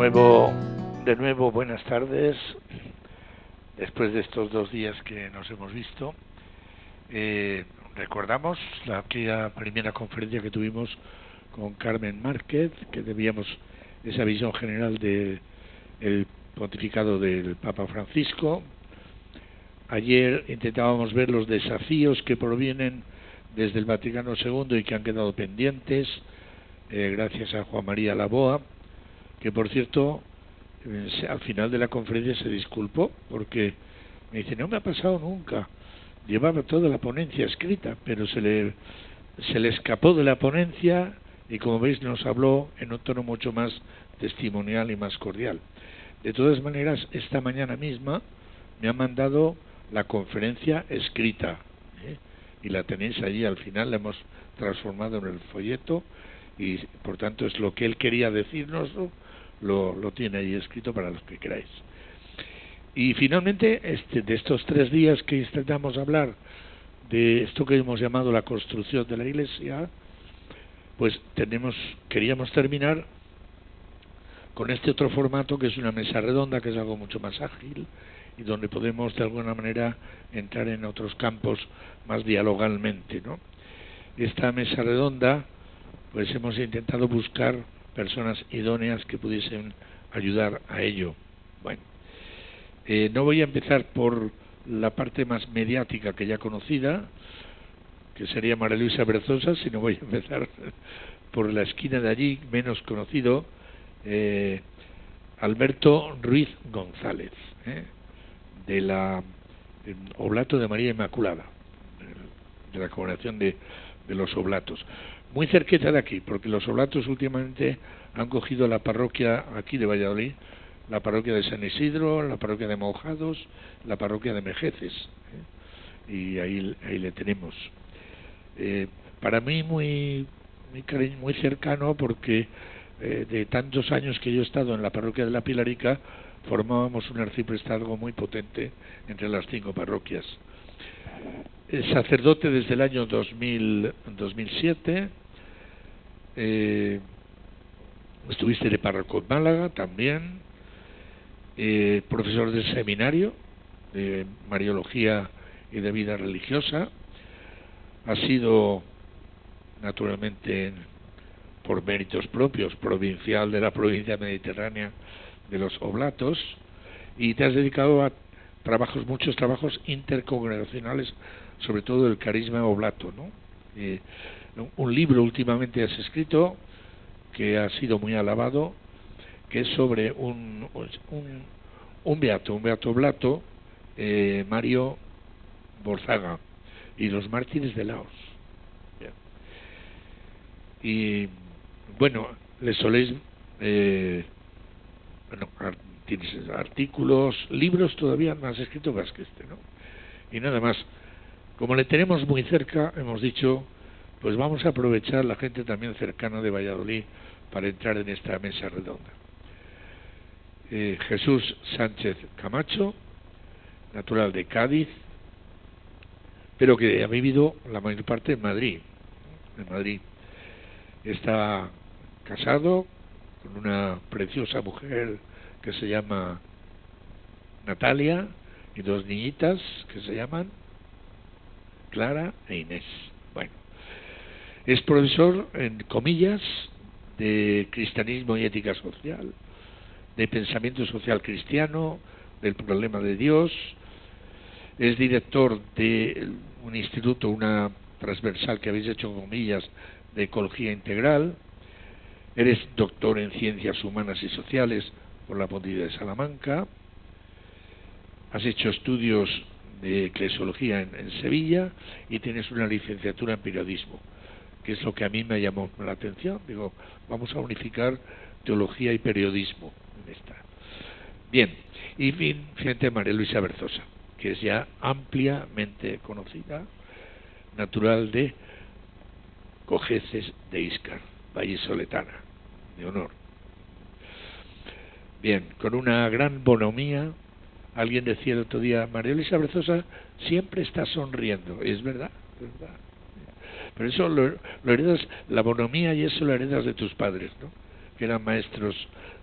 De nuevo, buenas tardes. Después de estos 2 días que nos hemos visto, recordamos aquella primera conferencia que tuvimos con Carmen Márquez, que debíamos esa visión general del pontificado del Papa Francisco. Ayer intentábamos ver los desafíos que provienen desde el Vaticano II y que han quedado pendientes, gracias a Juan María Laboa, que por cierto al final de la conferencia se disculpó porque me dice: no me ha pasado nunca, llevaba toda la ponencia escrita, pero se le escapó de la ponencia y, como veis, nos habló en un tono mucho más testimonial y más cordial. De todas maneras, esta mañana misma me ha mandado la conferencia escrita, y la tenéis allí al final, la hemos transformado en el folleto y por tanto es lo que él quería decirnos, lo tiene ahí escrito para los que queráis. Y finalmente, de estos 3 días que intentamos hablar de esto que hemos llamado la construcción de la Iglesia, pues queríamos terminar con este otro formato, que es una mesa redonda, que es algo mucho más ágil y donde podemos de alguna manera entrar en otros campos más dialogalmente, ¿no? Esta mesa redonda, pues hemos intentado buscar personas idóneas que pudiesen ayudar a ello. Bueno, no voy a empezar por la parte más mediática que ya conocida, que sería María Luisa Berzosa, sino voy a empezar por la esquina de allí, menos conocido, Alberto Ruiz González, de la Oblato de María Inmaculada, de la congregación de los Oblatos, muy cerquita de aquí, porque los Oblatos últimamente han cogido la parroquia aquí de Valladolid, la parroquia de San Isidro, la parroquia de Mojados, la parroquia de Mejeces, y ahí le tenemos. Para mí muy cercano, porque de tantos años que yo he estado en la parroquia de la Pilarica, formábamos un arciprestazgo muy potente entre las 5 parroquias. Sacerdote desde el año 2007, estuviste de párroco en Málaga también, profesor del seminario de Mariología y de vida religiosa. Ha sido, naturalmente, por méritos propios, provincial de la provincia mediterránea de los Oblatos, y te has dedicado a muchos trabajos intercongregacionales, sobre todo el carisma oblato, ¿no? Un libro últimamente has escrito que ha sido muy alabado, que es sobre un beato oblato, Mario Borzaga, y los mártires de Laos. Y bueno, le soléis tienes artículos, libros todavía más escritos más que ¿no? Y nada más, como le tenemos muy cerca, hemos dicho, pues vamos a aprovechar la gente también cercana de Valladolid para entrar en esta mesa redonda. Jesús Sánchez Camacho, natural de Cádiz, pero que ha vivido la mayor parte en Madrid. Está casado con una preciosa mujer que se llama Natalia, y 2 niñitas que se llaman Clara e Inés. Bueno, es profesor, en comillas, de cristianismo y ética social, de pensamiento social cristiano, del problema de Dios. Es director de un instituto, una transversal que habéis hecho, comillas, de ecología integral. Eres doctor en ciencias humanas y sociales por la Pontificia de Salamanca. Has hecho estudios de eclesiología en Sevilla y tienes una licenciatura en periodismo, que es lo que a mí me llamó la atención. Digo, vamos a unificar teología y periodismo en esta. Bien, y finalmente María Luisa Berzosa, que es ya ampliamente conocida, natural de Cojeces de Íscar, vallisoletana, de honor. Bien, con una gran bonomía. Alguien decía el otro día: María Luisa Berzosa siempre está sonriendo. Es verdad, es verdad. Pero eso lo heredas, la bonomía, y eso lo heredas de tus padres, ¿no? que eran maestros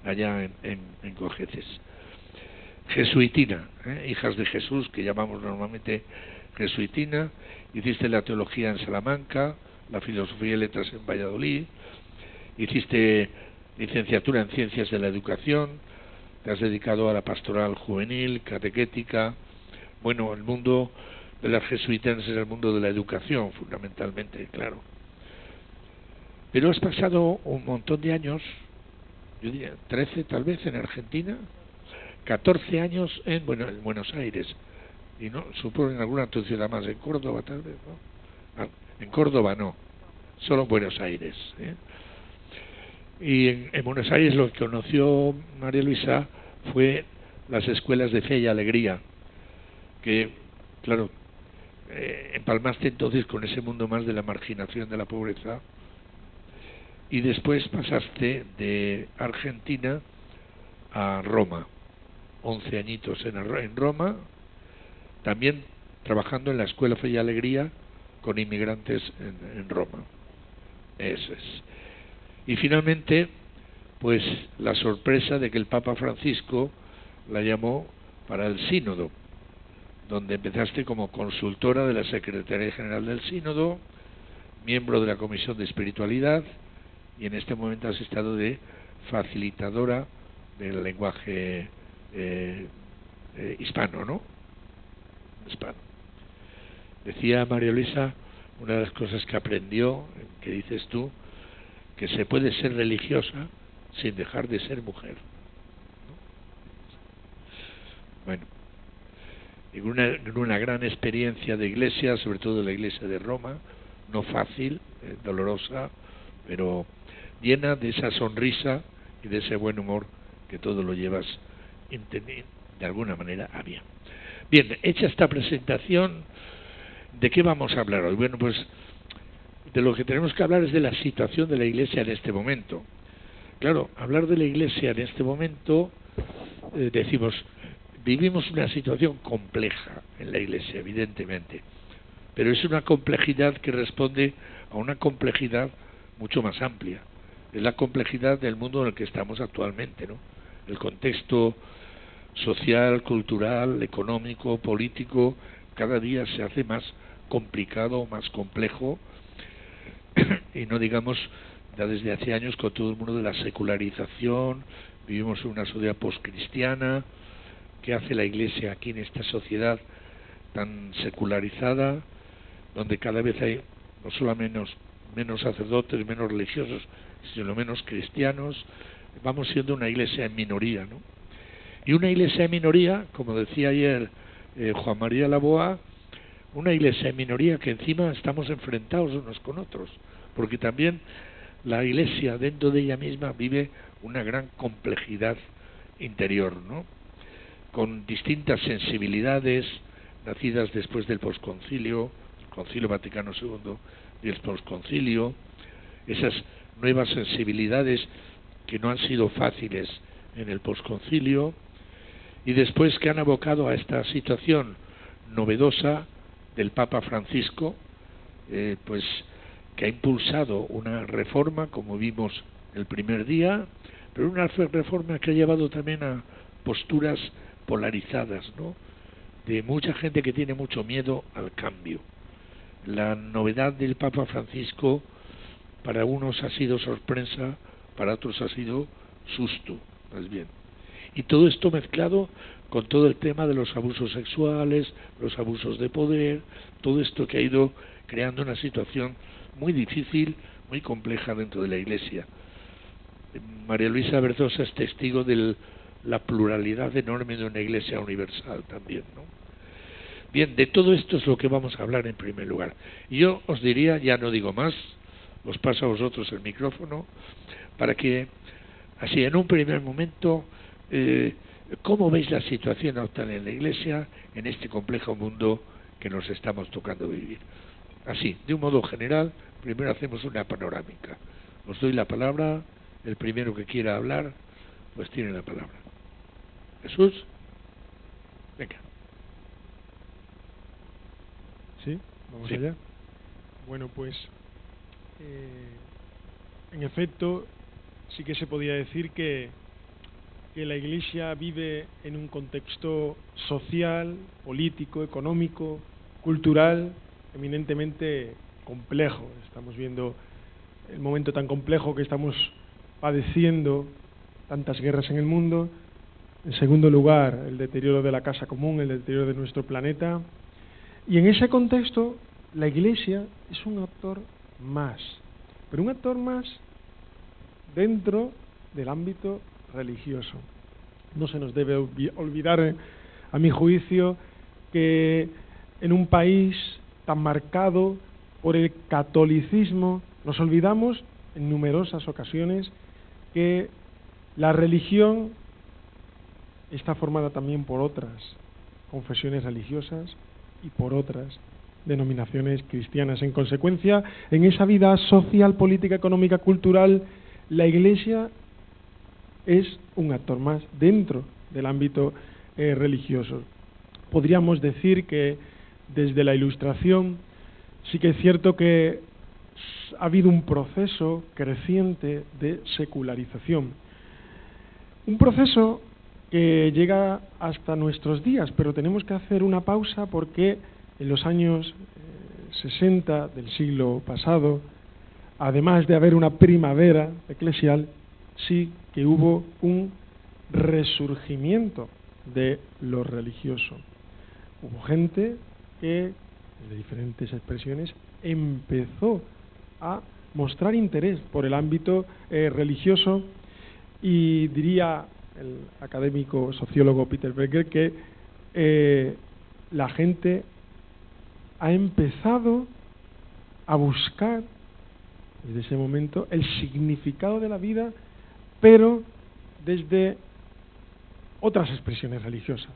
allá en Cojeces. Jesuitina, hijas de Jesús, que llamamos normalmente jesuitina. Hiciste la teología en Salamanca, la filosofía y letras en Valladolid, hiciste licenciatura en ciencias de la educación, te has dedicado a la pastoral juvenil, catequética. Bueno, el mundo de las jesuitas es el mundo de la educación, fundamentalmente, claro. Pero has pasado un montón de años, yo diría 13 tal vez en Argentina, 14 años en Buenos Aires, y no supongo en alguna otra ciudad más, en Córdoba tal vez, ¿no? En Córdoba no, solo en Buenos Aires, ¿eh? Y en Buenos Aires lo que conoció María Luisa fue las escuelas de fe y alegría, que claro, empalmaste entonces con ese mundo más de la marginación, de la pobreza, y después pasaste de Argentina a Roma, 11 añitos en Roma, también trabajando en la escuela Fe y Alegría con inmigrantes en Roma. Eso es. Y finalmente, pues la sorpresa de que el Papa Francisco la llamó para el sínodo, donde empezaste como consultora de la Secretaría General del Sínodo, miembro de la Comisión de Espiritualidad, y en este momento has estado de facilitadora del lenguaje hispano, ¿no? Hispano. Decía María Luisa, una de las cosas que aprendió, que dices tú, que se puede ser religiosa sin dejar de ser mujer, ¿no? Bueno, en una gran experiencia de iglesia, sobre todo la iglesia de Roma, no fácil, dolorosa, pero llena de esa sonrisa y de ese buen humor que todo lo llevas de alguna manera a bien. Bien, hecha esta presentación, ¿de qué vamos a hablar hoy? Bueno, pues de lo que tenemos que hablar es de la situación de la Iglesia en este momento. Claro, hablar de la Iglesia en este momento, decimos, vivimos una situación compleja en la Iglesia, evidentemente, pero es una complejidad que responde a una complejidad mucho más amplia. Es la complejidad del mundo en el que estamos actualmente, ¿no? El contexto social, cultural, económico, político, cada día se hace más complicado, más complejo, y no digamos ya desde hace años con todo el mundo de la secularización. Vivimos en una sociedad postcristiana. ¿Qué hace la Iglesia aquí en esta sociedad tan secularizada, donde cada vez hay no solo menos sacerdotes, menos religiosos, sino menos cristianos? Vamos siendo una Iglesia en minoría, ¿no? Y una Iglesia en minoría, como decía ayer Juan María Laboa, una Iglesia en minoría que encima estamos enfrentados unos con otros, porque también la Iglesia dentro de ella misma vive una gran complejidad interior, ¿no? Con distintas sensibilidades nacidas después del posconcilio, el Concilio Vaticano II y el posconcilio, esas nuevas sensibilidades que no han sido fáciles en el posconcilio, y después que han abocado a esta situación novedosa del Papa Francisco, pues que ha impulsado una reforma, como vimos el primer día, pero una reforma que ha llevado también a posturas polarizadas, ¿no? De mucha gente que tiene mucho miedo al cambio. La novedad del Papa Francisco para unos ha sido sorpresa, para otros ha sido susto, más bien. Y todo esto mezclado con todo el tema de los abusos sexuales, los abusos de poder, todo esto que ha ido creando una situación muy difícil, muy compleja dentro de la Iglesia. María Luisa Berzosa es testigo de la pluralidad enorme de una Iglesia universal también, ¿no? Bien, de todo esto es lo que vamos a hablar en primer lugar. Y yo os diría, ya no digo más, os paso a vosotros el micrófono, para que, así en un primer momento, ¿cómo veis la situación actual en la Iglesia, en este complejo mundo que nos estamos tocando vivir? Así, de un modo general, primero hacemos una panorámica. Os doy la palabra, el primero que quiera hablar, pues tiene la palabra. Jesús, venga. ¿Sí? ¿Vamos Sí. allá? Bueno, pues, en efecto, sí que se podría decir que la Iglesia vive en un contexto social, político, económico, cultural, eminentemente complejo. Estamos viendo el momento tan complejo que estamos padeciendo, tantas guerras en el mundo. En segundo lugar, el deterioro de la casa común, el deterioro de nuestro planeta. Y en ese contexto, la Iglesia es un actor más, pero un actor más dentro del ámbito religioso. No se nos debe olvidar, a mi juicio, que en un país tan marcado por el catolicismo, nos olvidamos en numerosas ocasiones que la religión está formada también por otras confesiones religiosas y por otras denominaciones cristianas. En consecuencia, en esa vida social, política, económica, cultural, la Iglesia es un actor más dentro del ámbito religioso. Podríamos decir que desde la Ilustración sí que es cierto que ha habido un proceso creciente de secularización. Un proceso que llega hasta nuestros días, pero tenemos que hacer una pausa porque en los años 60 del siglo pasado, además de haber una primavera eclesial, sí que hubo un resurgimiento de lo religioso. Hubo gente que, de diferentes expresiones, empezó a mostrar interés por el ámbito religioso, y diría el académico sociólogo Peter Becker que la gente ha empezado a buscar desde ese momento el significado de la vida, pero desde otras expresiones religiosas.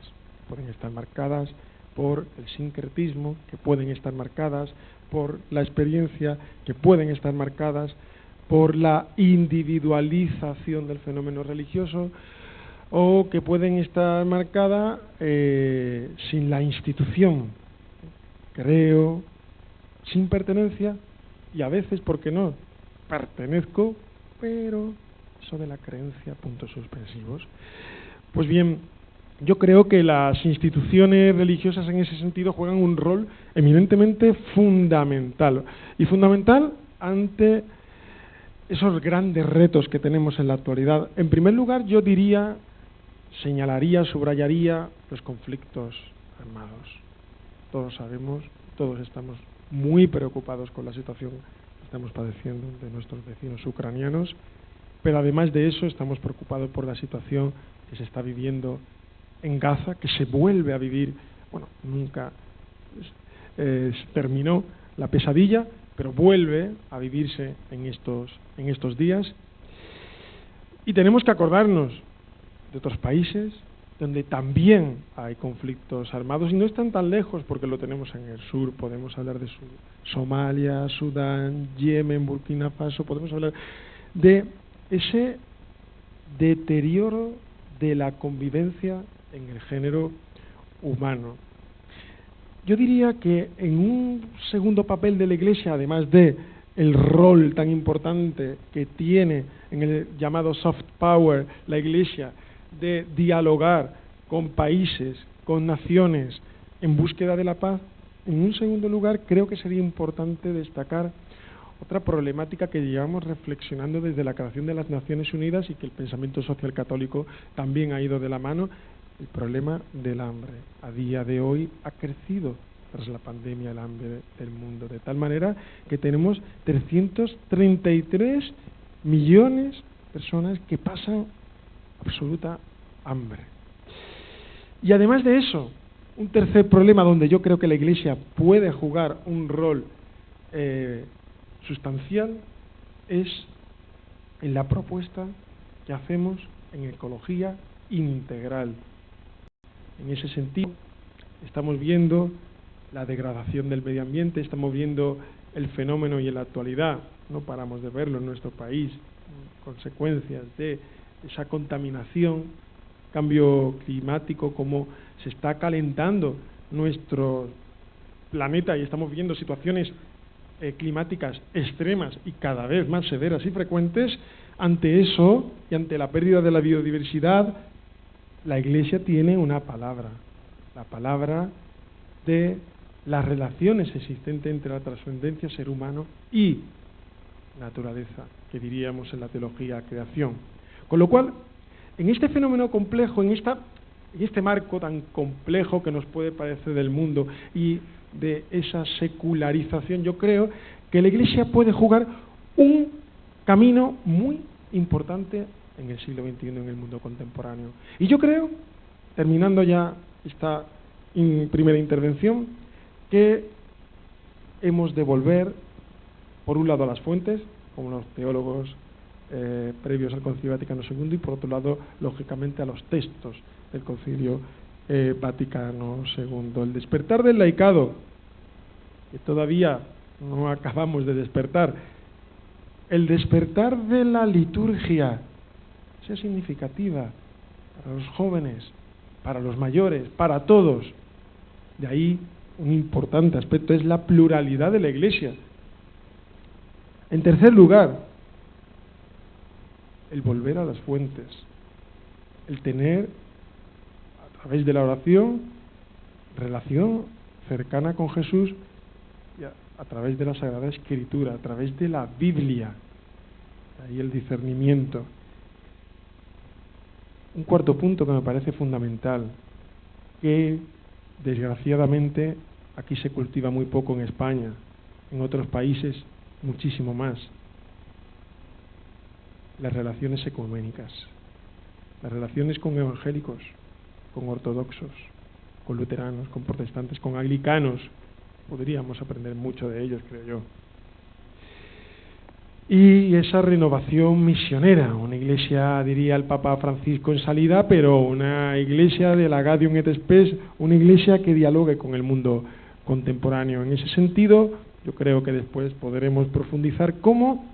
Pueden estar marcadas por el sincretismo, que pueden estar marcadas por la experiencia, que pueden estar marcadas por la individualización del fenómeno religioso, o que pueden estar marcadas sin la institución, creo, sin pertenencia, y a veces, ¿por qué no?, pertenezco, pero eso de la creencia, puntos suspensivos. Pues bien, yo creo que las instituciones religiosas en ese sentido juegan un rol eminentemente fundamental, y fundamental ante esos grandes retos que tenemos en la actualidad. En primer lugar, yo diría, señalaría, subrayaría los conflictos armados. Todos sabemos, todos estamos muy preocupados con la situación que estamos padeciendo de nuestros vecinos ucranianos, pero además de eso estamos preocupados por la situación que se está viviendo en Gaza, que se vuelve a vivir, bueno, nunca terminó la pesadilla, pero vuelve a vivirse en estos días. Y tenemos que acordarnos de otros países donde también hay conflictos armados, y no están tan lejos porque lo tenemos en el sur. Podemos hablar de Somalia, Sudán, Yemen, Burkina Faso. Podemos hablar de ese deterioro de la convivencia en el género humano. Yo diría que en un segundo papel de la Iglesia, además de el rol tan importante que tiene en el llamado soft power la Iglesia, de dialogar con países, con naciones, en búsqueda de la paz, en un segundo lugar creo que sería importante destacar otra problemática que llevamos reflexionando desde la creación de las Naciones Unidas, y que el pensamiento social católico también ha ido de la mano: el problema del hambre. A día de hoy ha crecido tras la pandemia el hambre del mundo, de tal manera que tenemos 333 millones de personas que pasan absoluta hambre. Y además de eso, un tercer problema donde yo creo que la Iglesia puede jugar un rol sustancial es en la propuesta que hacemos en ecología integral. En ese sentido, estamos viendo la degradación del medio ambiente, estamos viendo el fenómeno, y en la actualidad no paramos de verlo en nuestro país, consecuencias de esa contaminación, cambio climático, como se está calentando nuestro planeta, y estamos viendo situaciones climáticas extremas y cada vez más severas y frecuentes. ante eso y ante la pérdida de la biodiversidad, la Iglesia tiene una palabra, la palabra de las relaciones existentes entre la trascendencia ser humano y naturaleza, que diríamos en la teología creación. Con lo cual, en este fenómeno complejo, en este marco tan complejo que nos puede parecer del mundo y de esa secularización, yo creo que la Iglesia puede jugar un camino muy importante en el siglo XXI, en el mundo contemporáneo. Y yo creo, terminando ya esta primera intervención, que hemos de volver, por un lado, a las fuentes, como los teólogos previos al Concilio Vaticano II, y por otro lado, lógicamente, a los textos del Concilio Vaticano II. El despertar del laicado, que todavía no acabamos de despertar, el despertar de la liturgia, sea significativa para los jóvenes, para los mayores, para todos. De ahí un importante aspecto es la pluralidad de la Iglesia. En tercer lugar, el volver a las fuentes, el tener, a través de la oración, relación cercana con Jesús, y a través de la Sagrada Escritura, a través de la Biblia. Ahí el discernimiento. Un cuarto punto que me parece fundamental, que desgraciadamente aquí se cultiva muy poco en España, en otros países muchísimo más: las relaciones ecuménicas, las relaciones con evangélicos, con ortodoxos, con luteranos, con protestantes, con anglicanos. Podríamos aprender mucho de ellos, creo yo. Y esa renovación misionera, una iglesia, diría el Papa Francisco en salida, pero una iglesia de la Gaudium et Spes, una iglesia que dialogue con el mundo contemporáneo. En ese sentido, yo creo que después podremos profundizar cómo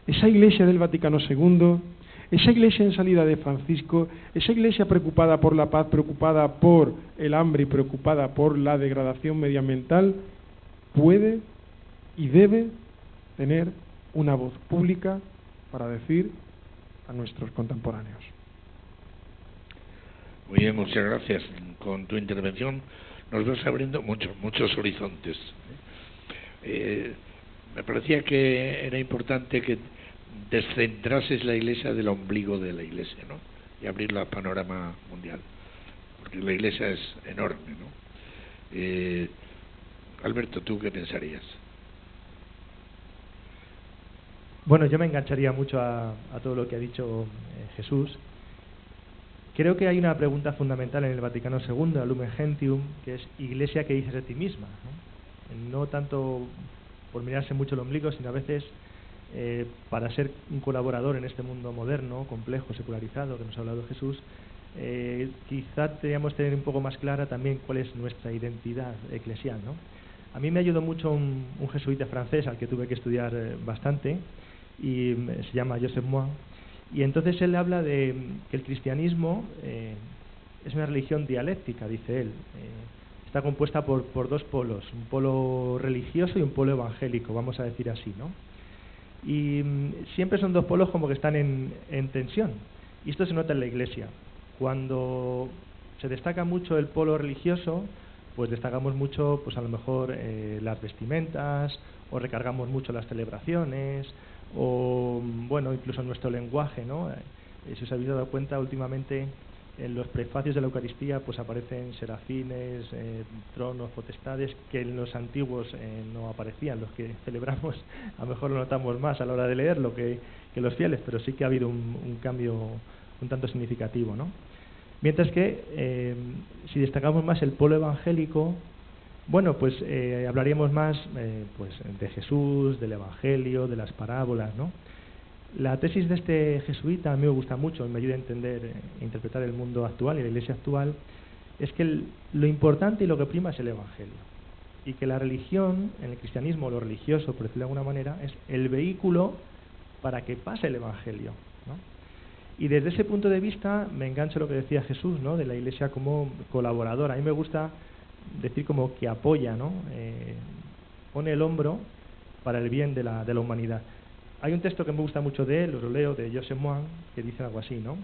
esa iglesia del Vaticano II, esa iglesia en salida de Francisco, esa iglesia preocupada por la paz, preocupada por el hambre y preocupada por la degradación medioambiental, puede y debe tener una voz pública para decir a nuestros contemporáneos. Muy bien, muchas gracias. Con tu intervención nos vas abriendo muchos horizontes. Me parecía que era importante que descentrases la Iglesia del ombligo de la Iglesia, ¿no? Y abrirla al panorama mundial, porque la Iglesia es enorme, ¿no? Alberto, ¿tú qué pensarías? Bueno, yo me engancharía mucho a todo lo que ha dicho Jesús. Creo que hay una pregunta fundamental en el Vaticano II, la Lumen Gentium, que es: Iglesia, ¿qué dices de ti misma? No tanto por mirarse mucho el ombligo, sino a veces para ser un colaborador en este mundo moderno, complejo, secularizado, que nos ha hablado Jesús, quizá deberíamos tener un poco más clara también cuál es nuestra identidad eclesial, ¿no? A mí me ayudó mucho un jesuita francés al que tuve que estudiar bastante, y se llama Joseph Moin, y entonces él habla de que el cristianismo es una religión dialéctica, dice él. Está compuesta por dos polos, un polo religioso y un polo evangélico, vamos a decir así, ¿no? Y siempre son dos polos como que están en tensión, y esto se nota en la Iglesia. Cuando se destaca mucho el polo religioso, pues destacamos mucho, pues a lo mejor las vestimentas, o recargamos mucho las celebraciones, o bueno, incluso nuestro lenguaje, ¿no? Si os habéis dado cuenta, últimamente en los prefacios de la Eucaristía pues aparecen serafines, tronos, potestades, que en los antiguos no aparecían. Los que celebramos a lo mejor lo notamos más a la hora de leerlo que los fieles, pero sí que ha habido un cambio un tanto significativo, ¿no? Mientras que si destacamos más el polo evangélico, bueno, pues hablaríamos más pues de Jesús, del Evangelio, de las parábolas, ¿no? La tesis de este jesuita a mí me gusta mucho y me ayuda a entender e interpretar el mundo actual y la Iglesia actual, es que lo importante y lo que prima es el Evangelio, y que la religión, en el cristianismo, lo religioso, por decirlo de alguna manera, es el vehículo para que pase el Evangelio, ¿no? Y desde ese punto de vista me engancho lo que decía Jesús, ¿no? De la Iglesia como colaboradora. A mí me gusta decir como que apoya, ¿no? Pone el hombro para el bien de la humanidad. Hay un texto que me gusta mucho de él, os lo leo, de Joseph Moine, que dice algo así, ¿no?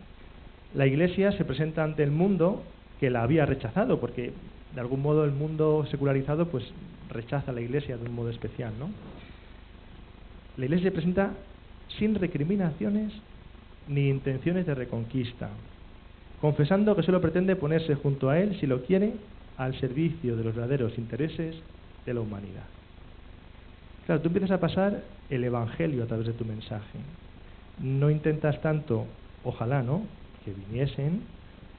La Iglesia se presenta ante el mundo que la había rechazado, porque de algún modo el mundo secularizado pues rechaza a la Iglesia de un modo especial, ¿no? La Iglesia se presenta sin recriminaciones ni intenciones de reconquista, confesando que solo pretende ponerse junto a Él, si lo quiere, al servicio de los verdaderos intereses de la humanidad. Claro, tú empiezas a pasar el Evangelio a través de tu mensaje. No intentas tanto, ojalá, ¿no?, que viniesen,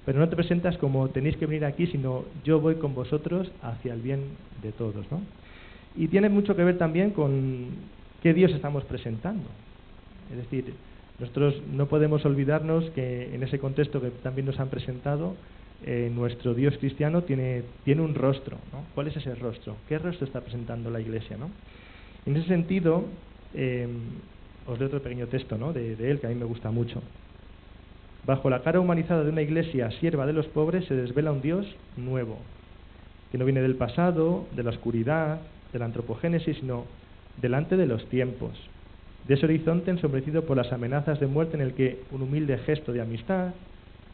pero no te presentas como tenéis que venir aquí, sino yo voy con vosotros hacia el bien de todos, ¿no? Y tiene mucho que ver también con qué Dios estamos presentando. Es decir, nosotros no podemos olvidarnos que en ese contexto que también nos han presentado, nuestro Dios cristiano tiene un rostro, ¿no? ¿Cuál es ese rostro? ¿Qué rostro está presentando la Iglesia, ¿no? En ese sentido, os leo otro pequeño texto, ¿no?, de él, que a mí me gusta mucho. Bajo la cara humanizada de una Iglesia sierva de los pobres se desvela un Dios nuevo, que no viene del pasado, de la oscuridad, de la antropogénesis, sino delante de los tiempos, de ese horizonte ensombrecido por las amenazas de muerte en el que un humilde gesto de amistad,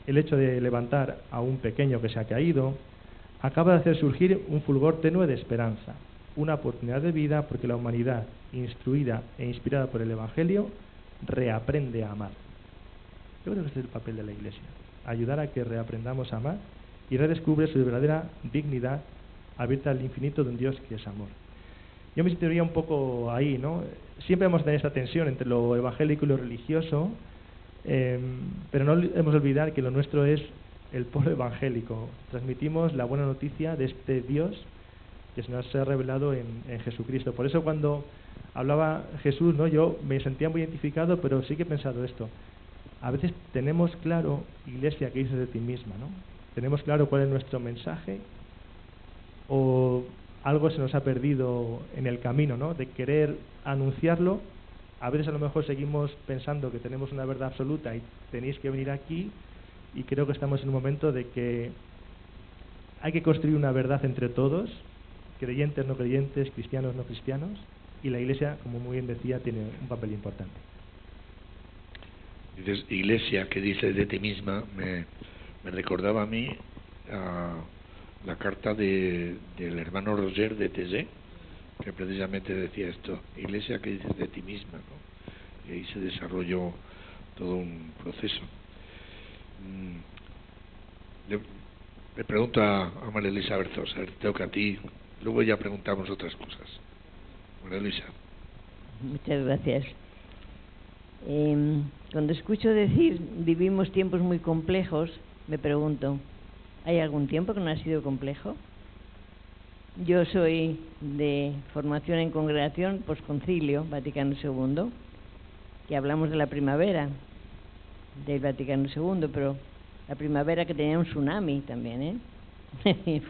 el hecho de levantar a un pequeño que se ha caído, acaba de hacer surgir un fulgor tenue de esperanza, una oportunidad de vida, porque la humanidad, instruida e inspirada por el Evangelio, reaprende a amar. Yo creo que ese es el papel de la Iglesia, ayudar a que reaprendamos a amar y redescubre su verdadera dignidad abierta al infinito de un Dios que es amor. Yo me situaría un poco ahí, ¿no? Siempre hemos tenido esta tensión entre lo evangélico y lo religioso, pero no hemos de olvidar que lo nuestro es el polo evangélico. Transmitimos la buena noticia de este Dios que se nos ha revelado en Jesucristo. Por eso cuando hablaba Jesús, ¿no?, yo me sentía muy identificado, pero sí que he pensado esto. A veces tenemos claro, Iglesia, que dices de ti misma, ¿no? Tenemos claro cuál es nuestro mensaje, o algo se nos ha perdido en el camino, ¿no?, de querer anunciarlo. A veces a lo mejor seguimos pensando que tenemos una verdad absoluta y tenéis que venir aquí, y creo que estamos en un momento de que hay que construir una verdad entre todos, creyentes, no creyentes, cristianos, no cristianos, y la Iglesia, como muy bien decía, tiene un papel importante. Dices, Iglesia, que dices de ti misma, me recordaba a mí la carta del hermano Roger de Thésée, que precisamente decía esto: Iglesia, que dices de ti misma, ¿no? Y ahí se desarrolló todo un proceso. Le pregunto a María Luisa Berzosa, te toca a ti, luego ya preguntamos otras cosas. María Luisa. Muchas gracias. Cuando escucho decir vivimos tiempos muy complejos, me pregunto, ¿hay algún tiempo que no ha sido complejo? Yo soy de formación en congregación posconcilio Vaticano II, que hablamos de la primavera del Vaticano II, pero la primavera que tenía un tsunami también,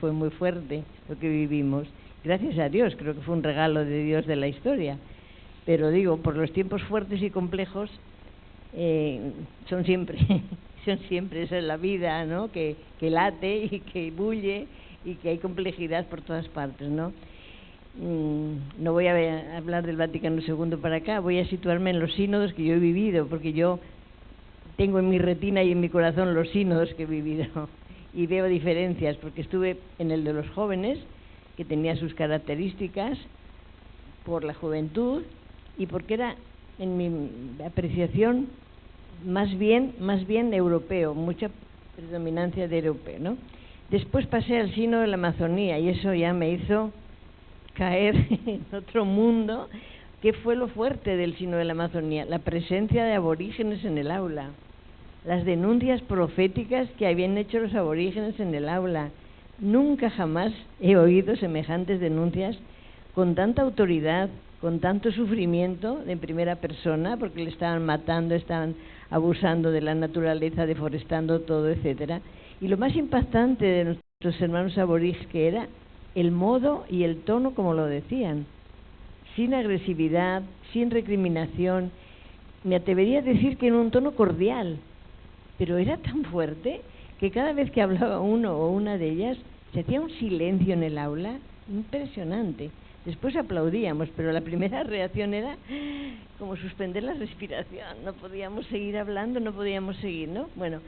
fue muy fuerte lo que vivimos. Gracias a Dios, creo que fue un regalo de Dios de la historia. Pero digo, por los tiempos fuertes y complejos, son siempre, esa es la vida, ¿no?, que late y que bulle y que hay complejidad por todas partes, ¿no? No voy a hablar del Vaticano II para acá, voy a situarme en los sínodos que yo he vivido, porque yo tengo en mi retina y en mi corazón los sínodos que he vivido y veo diferencias, porque estuve en el de los jóvenes, que tenía sus características por la juventud y porque era, en mi apreciación, más bien europeo, mucha predominancia de europeo, ¿no? Después pasé al sínodo de la Amazonía y eso ya me hizo caer en otro mundo. ¿Qué fue lo fuerte del sínodo de la Amazonía? La presencia de aborígenes en el aula, las denuncias proféticas que habían hecho los aborígenes en el aula. Nunca jamás he oído semejantes denuncias con tanta autoridad, con tanto sufrimiento de primera persona, porque le estaban matando, estaban abusando de la naturaleza, deforestando todo, etcétera. Y lo más impactante de nuestros hermanos aborígenes, que era el modo y el tono como lo decían, sin agresividad, sin recriminación, me atrevería a decir que en un tono cordial, pero era tan fuerte que cada vez que hablaba uno o una de ellas se hacía un silencio en el aula impresionante. Después aplaudíamos, pero la primera reacción era como suspender la respiración. No podíamos seguir hablando, no podíamos seguir, ¿no? Bueno,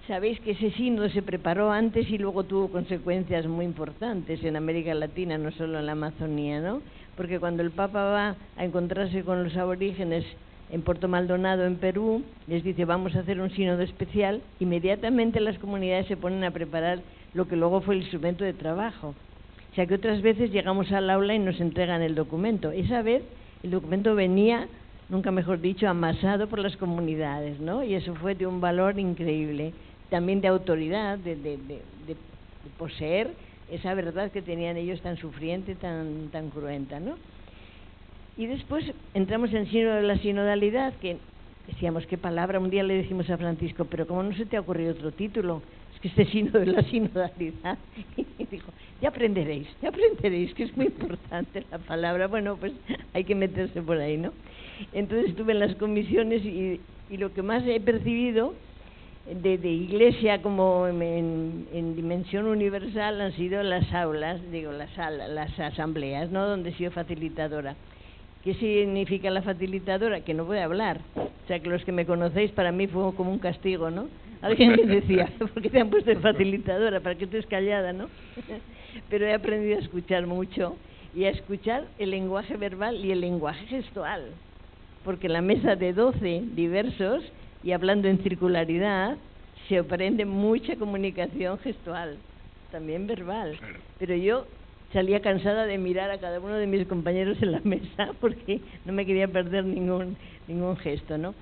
sabéis que ese sínodo se preparó antes y luego tuvo consecuencias muy importantes en América Latina, no solo en la Amazonía, ¿no? Porque cuando el Papa va a encontrarse con los aborígenes en Puerto Maldonado, en Perú, les dice vamos a hacer un sínodo especial, inmediatamente las comunidades se ponen a preparar lo que luego fue el instrumento de trabajo. O sea que otras veces llegamos al aula y nos entregan el documento. Esa vez el documento venía, nunca mejor dicho, amasado por las comunidades, ¿no? Y eso fue de un valor increíble, también de autoridad, de poseer esa verdad que tenían ellos tan sufriente, tan cruenta, ¿no? Y después entramos en el sínodo de la sinodalidad, que decíamos, qué palabra, un día le decimos a Francisco, pero ¿cómo no se te ha ocurrido otro título? Es que este sínodo de la sinodalidad. Y dijo, ya aprenderéis, que es muy importante la palabra. Bueno, pues hay que meterse por ahí, ¿no? Entonces estuve en las comisiones y lo que más he percibido de iglesia como en dimensión universal han sido las aulas, digo, las asambleas, ¿no? Donde he sido facilitadora. ¿Qué significa la facilitadora? Que no puede hablar. O sea, que los que me conocéis, para mí fue como un castigo, ¿no? Alguien me decía, ¿por qué te han puesto de facilitadora? Para que estés callada, ¿no? Pero he aprendido a escuchar mucho y a escuchar el lenguaje verbal y el lenguaje gestual. Porque la mesa de 12 diversos, y hablando en circularidad, se aprende mucha comunicación gestual, también verbal. Claro. Pero yo salía cansada de mirar a cada uno de mis compañeros en la mesa porque no me quería perder ningún gesto, ¿no?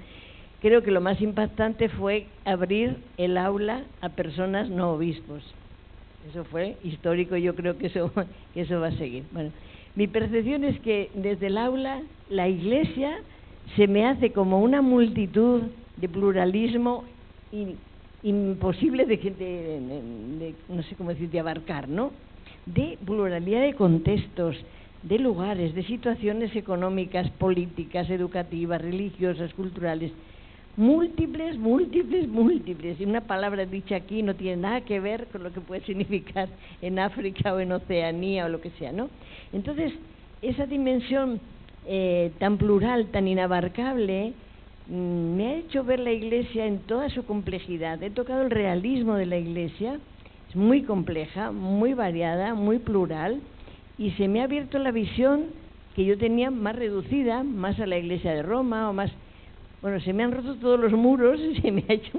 Creo que lo más impactante fue abrir el aula a personas no obispos. Eso fue histórico, yo creo que eso va a seguir. Bueno, mi percepción es que desde el aula la Iglesia se me hace como una multitud de pluralismo imposible de no sé cómo decir, de abarcar, ¿no? De pluralidad de contextos, de lugares, de situaciones económicas, políticas, educativas, religiosas, culturales, múltiples. Y una palabra dicha aquí no tiene nada que ver con lo que puede significar en África o en Oceanía o lo que sea, ¿no? Entonces, esa dimensión tan plural, tan inabarcable, me ha hecho ver la Iglesia en toda su complejidad. He tocado el realismo de la Iglesia, es muy compleja, muy variada, muy plural, y se me ha abierto la visión que yo tenía más reducida, más a la Iglesia de Roma, o más... Bueno, se me han roto todos los muros, se me ha hecho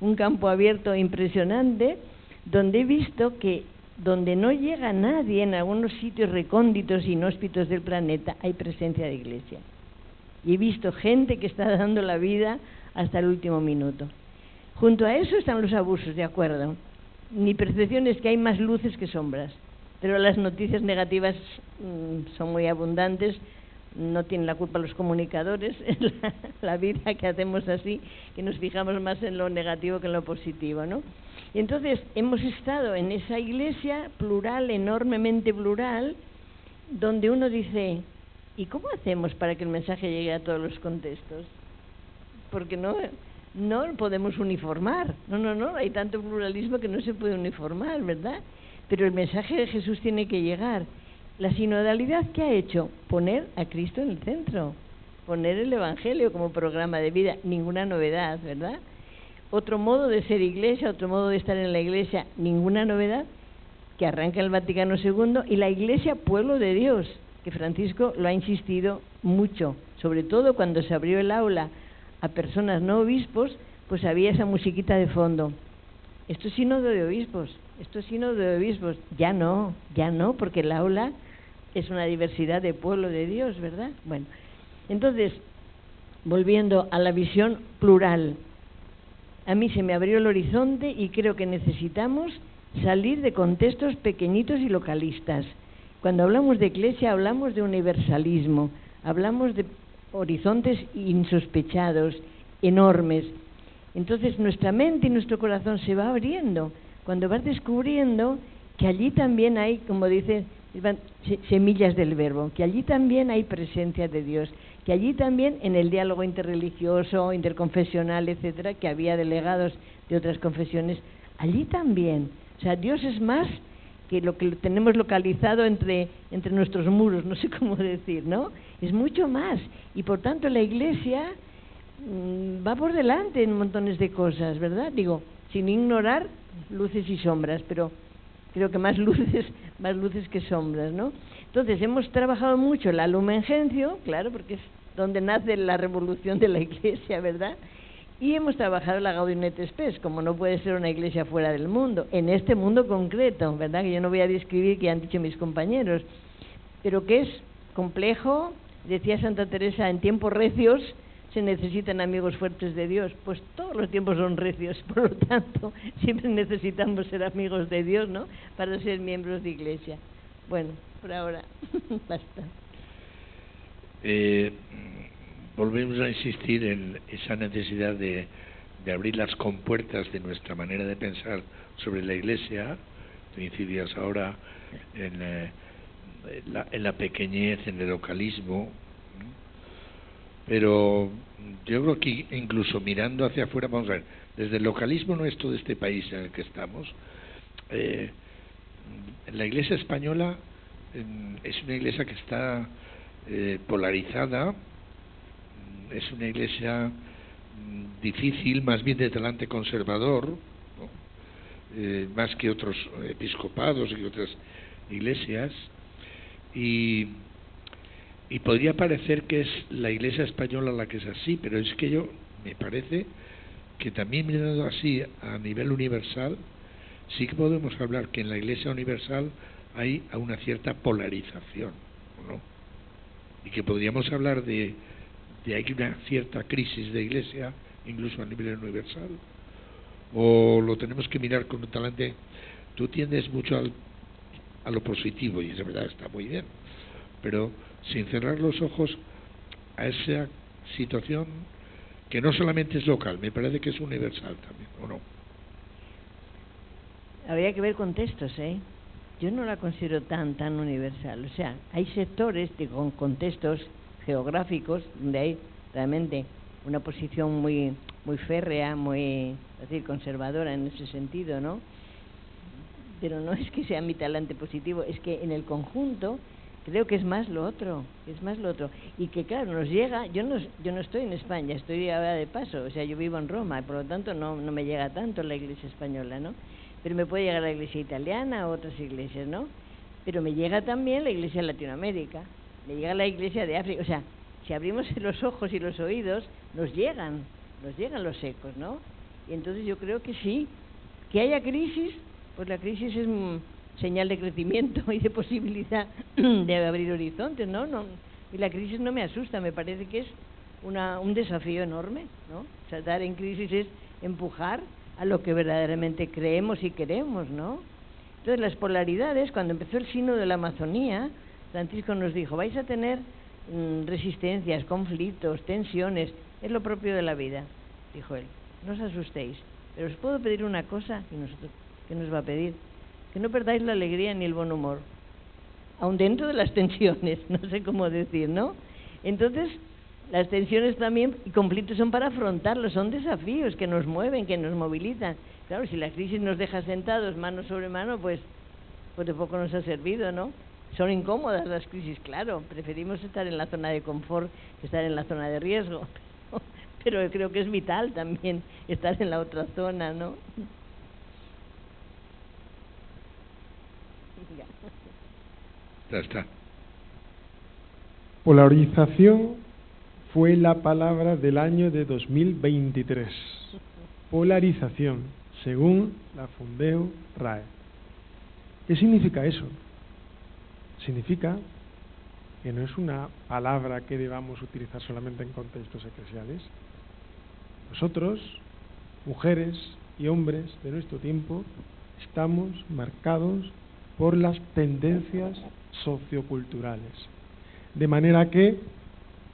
un campo abierto impresionante, donde he visto que donde no llega nadie, en algunos sitios recónditos e inhóspitos del planeta, hay presencia de Iglesia. Y he visto gente que está dando la vida hasta el último minuto. Junto a eso están los abusos, de acuerdo. Mi percepción es que hay más luces que sombras, pero las noticias negativas son muy abundantes. No tienen la culpa los comunicadores, es la vida que hacemos así, que nos fijamos más en lo negativo que en lo positivo, ¿no? Y entonces hemos estado en esa Iglesia plural, enormemente plural, donde uno dice, ¿y cómo hacemos para que el mensaje llegue a todos los contextos? Porque no podemos uniformar, no, hay tanto pluralismo que no se puede uniformar, ¿verdad? Pero el mensaje de Jesús tiene que llegar. La sinodalidad, ¿qué ha hecho? Poner a Cristo en el centro, poner el Evangelio como programa de vida, ninguna novedad, ¿verdad? Otro modo de ser Iglesia, otro modo de estar en la Iglesia, ninguna novedad, que arranca el Vaticano II, y la Iglesia, pueblo de Dios, que Francisco lo ha insistido mucho, sobre todo cuando se abrió el aula a personas no obispos, pues había esa musiquita de fondo. Esto es sínodo de obispos, ya no, porque el aula es una diversidad de pueblo de Dios, ¿verdad? Bueno, entonces, volviendo a la visión plural, a mí se me abrió el horizonte y creo que necesitamos salir de contextos pequeñitos y localistas. Cuando hablamos de Iglesia hablamos de universalismo, hablamos de horizontes insospechados, enormes. Entonces nuestra mente y nuestro corazón se va abriendo cuando vas descubriendo que allí también hay, como dicen, semillas del verbo, que allí también hay presencia de Dios, que allí también en el diálogo interreligioso, interconfesional, etcétera, que había delegados de otras confesiones, allí también, o sea, Dios es más que lo que tenemos localizado entre nuestros muros, no sé cómo decir, ¿no? Es mucho más. Y por tanto la Iglesia va por delante en montones de cosas, ¿verdad? Digo, sin ignorar luces y sombras, pero creo que más luces que sombras, ¿no? Entonces hemos trabajado mucho la Lumen Gentium, claro, porque es donde nace la revolución de la Iglesia, ¿verdad? Y hemos trabajado la Gaudium et Spes, como no puede ser una iglesia fuera del mundo, en este mundo concreto, ¿verdad? Que yo no voy a describir, que han dicho mis compañeros, pero que es complejo. Decía Santa Teresa, en tiempos recios se necesitan amigos fuertes de Dios. Pues todos los tiempos son recios, por lo tanto, siempre necesitamos ser amigos de Dios, ¿no? Para ser miembros de iglesia. Bueno, por ahora, basta. Volvemos a insistir en esa necesidad de abrir las compuertas de nuestra manera de pensar sobre la Iglesia. Tú incidías ahora en la pequeñez, en el localismo, pero yo creo que incluso mirando hacia afuera, vamos a ver, desde el localismo nuestro de este país en el que estamos, la Iglesia española es una iglesia que está polarizada. Es una iglesia difícil, más bien de talante conservador, ¿no? Más que otros episcopados y otras iglesias, y podría parecer que es la Iglesia española la que es así, pero es que me parece que también mirando así a nivel universal, sí que podemos hablar que en la Iglesia universal hay una cierta polarización, ¿no? Y que podríamos hablar de hay una cierta crisis de Iglesia, incluso a nivel universal, o lo tenemos que mirar con un talante. Tú tiendes mucho a lo positivo, y es verdad, está muy bien, pero sin cerrar los ojos a esa situación que no solamente es local, me parece que es universal también, ¿o no? Habría que ver contextos, ¿eh? Yo no la considero tan universal. O sea, hay sectores con contextos geográficos donde hay realmente una posición muy férrea, muy, es decir, conservadora en ese sentido, ¿no? Pero no es que sea mi talante positivo, es que en el conjunto creo que es más lo otro, y que claro, nos llega. Yo no estoy en España, estoy ahora de paso, o sea, yo vivo en Roma, y por lo tanto no me llega tanto la Iglesia española, ¿no? Pero me puede llegar la Iglesia italiana o otras iglesias, ¿no? Pero me llega también la Iglesia de Latinoamérica, me llega la Iglesia de África. O sea, si abrimos los ojos y los oídos, nos llegan los ecos, ¿no? Y entonces yo creo que sí, que haya crisis, pues la crisis es señal de crecimiento y de posibilidad de abrir horizontes, ¿no? Y la crisis no me asusta, me parece que es un desafío enorme, ¿no? O sea, estar en crisis es empujar a lo que verdaderamente creemos y queremos, ¿no? Entonces las polaridades, cuando empezó el sínodo de la Amazonía, Francisco nos dijo, vais a tener resistencias, conflictos, tensiones, es lo propio de la vida, dijo él, no os asustéis, pero os puedo pedir una cosa. Y nosotros, ¿qué nos va a pedir? Que no perdáis la alegría ni el buen humor, aun dentro de las tensiones, no sé cómo decir, ¿no? Entonces, las tensiones también y conflictos son para afrontarlos, son desafíos que nos mueven, que nos movilizan. Claro, si la crisis nos deja sentados mano sobre mano, pues de poco nos ha servido, ¿no? Son incómodas las crisis, claro, preferimos estar en la zona de confort que estar en la zona de riesgo, pero creo que es vital también estar en la otra zona, ¿no? Ya está. Polarización fue la palabra del año de 2023. Polarización, según la Fundeo RAE. ¿Qué significa eso? Significa que no es una palabra que debamos utilizar solamente en contextos eclesiales. Nosotros, mujeres y hombres de nuestro tiempo, estamos marcados por las tendencias socioculturales. De manera que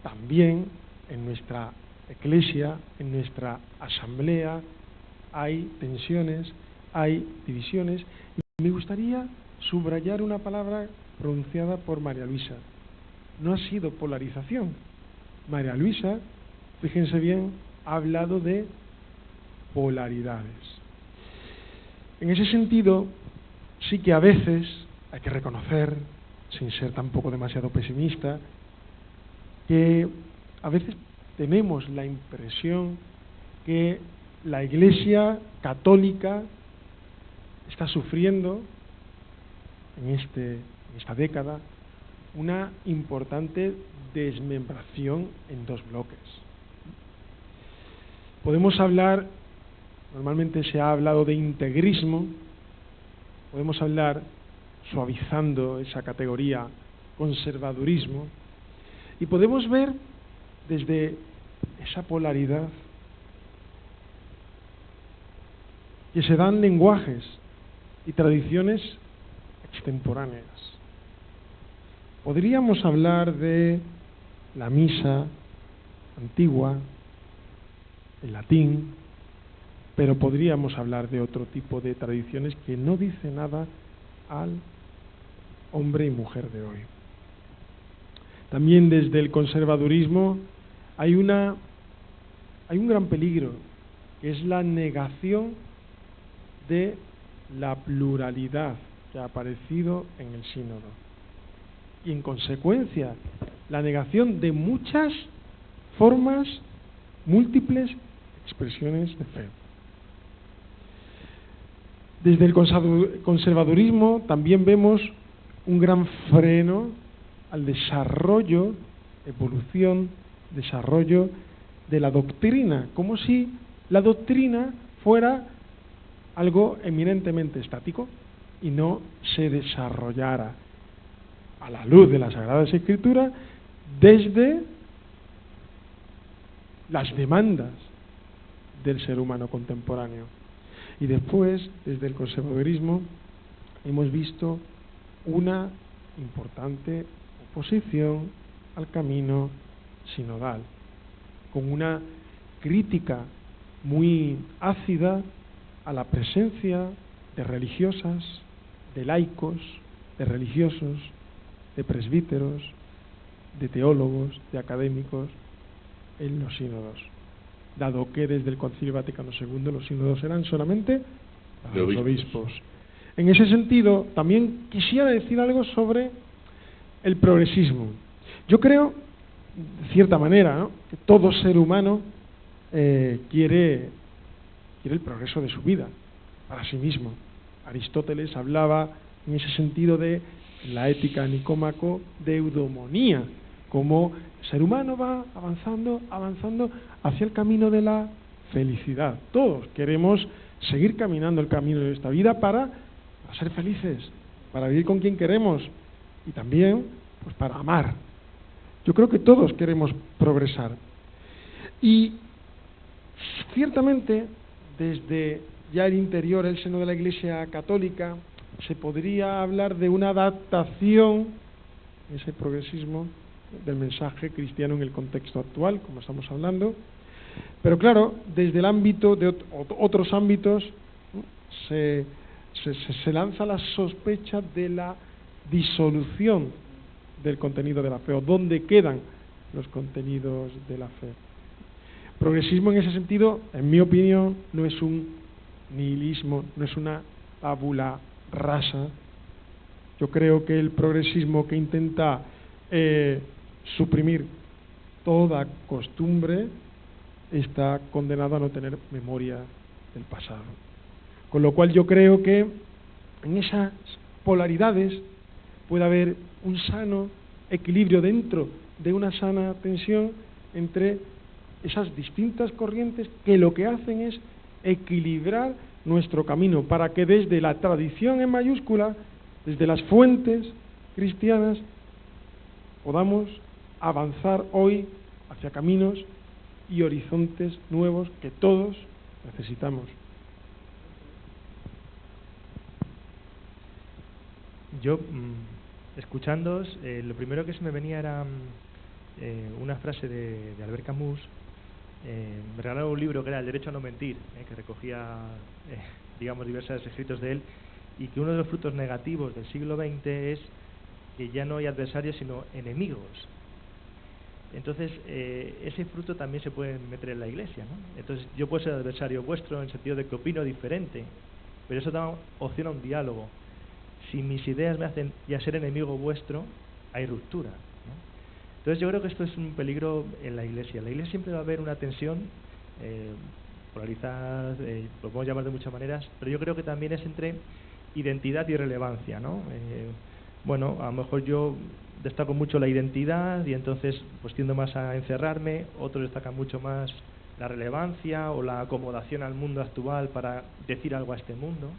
también en nuestra iglesia, en nuestra asamblea, hay tensiones, hay divisiones. Y me gustaría subrayar una palabra pronunciada por María Luisa. No ha sido polarización. María Luisa, fíjense bien, ha hablado de polaridades. En ese sentido, sí que a veces hay que reconocer, sin ser tampoco demasiado pesimista, que a veces tenemos la impresión que la Iglesia católica está sufriendo en esta década una importante desmembración en dos bloques. Podemos hablar, normalmente se ha hablado de integrismo, podemos hablar, suavizando esa categoría, conservadurismo, y podemos ver desde esa polaridad que se dan lenguajes y tradiciones extemporáneas. Podríamos hablar de la misa antigua, el latín, pero podríamos hablar de otro tipo de tradiciones que no dice nada al hombre y mujer de hoy. También desde el conservadurismo hay un gran peligro, que es la negación de la pluralidad que ha aparecido en el sínodo. Y en consecuencia, la negación de muchas formas, múltiples expresiones de fe. Desde el conservadurismo también vemos un gran freno al desarrollo, evolución, desarrollo de la doctrina, como si la doctrina fuera algo eminentemente estático y no se desarrollara a la luz de las Sagradas Escrituras desde las demandas del ser humano contemporáneo. Y después, desde el conservadurismo, hemos visto una importante oposición al camino sinodal, con una crítica muy ácida a la presencia de religiosas, de laicos, de religiosos, de presbíteros, de teólogos, de académicos en los sínodos, dado que desde el Concilio Vaticano II los sínodos eran solamente para los obispos. En ese sentido, también quisiera decir algo sobre el progresismo. Yo creo, de cierta manera, ¿no?, que todo ser humano quiere el progreso de su vida, para sí mismo. Aristóteles hablaba en ese sentido de la ética Nicómaco de eudomonía, como el ser humano va avanzando hacia el camino de la felicidad. Todos queremos seguir caminando el camino de esta vida para ser felices, para vivir con quien queremos y también pues para amar. Yo creo que todos queremos progresar. Y ciertamente desde ya el interior, el seno de la Iglesia Católica, se podría hablar de una adaptación, ese progresismo, del mensaje cristiano en el contexto actual, como estamos hablando. Pero claro, desde el ámbito de otros ámbitos, ¿no?, se lanza la sospecha de la disolución del contenido de la fe, o dónde quedan los contenidos de la fe. Progresismo en ese sentido, en mi opinión, no es un nihilismo, no es una tabula rasa. Yo creo que el progresismo que intenta suprimir toda costumbre está condenado a no tener memoria del pasado. Con lo cual yo creo que en esas polaridades puede haber un sano equilibrio dentro de una sana tensión entre esas distintas corrientes que lo que hacen es equilibrar nuestro camino para que desde la tradición en mayúscula, desde las fuentes cristianas, podamos avanzar hoy hacia caminos y horizontes nuevos que todos necesitamos. Yo, escuchándoos, lo primero que se me venía era una frase de Albert Camus. Me regalaron un libro que era El derecho a no mentir, que recogía, digamos, diversos escritos de él, y que uno de los frutos negativos del siglo XX es que ya no hay adversarios sino enemigos. Entonces, ese fruto también se puede meter en la Iglesia, ¿no? Entonces, yo puedo ser adversario vuestro en el sentido de que opino diferente, pero eso da opción a un diálogo. si mis ideas me hacen ya ser enemigo vuestro, hay ruptura, ¿no? Entonces yo creo que esto es un peligro en la Iglesia. En la Iglesia siempre va a haber una tensión polarizada, lo podemos llamar de muchas maneras, pero yo creo que también es entre identidad y relevancia, ¿no? Bueno, a lo mejor yo destaco mucho la identidad y entonces pues tiendo más a encerrarme, otros destacan mucho más la relevancia o la acomodación al mundo actual para decir algo a este mundo.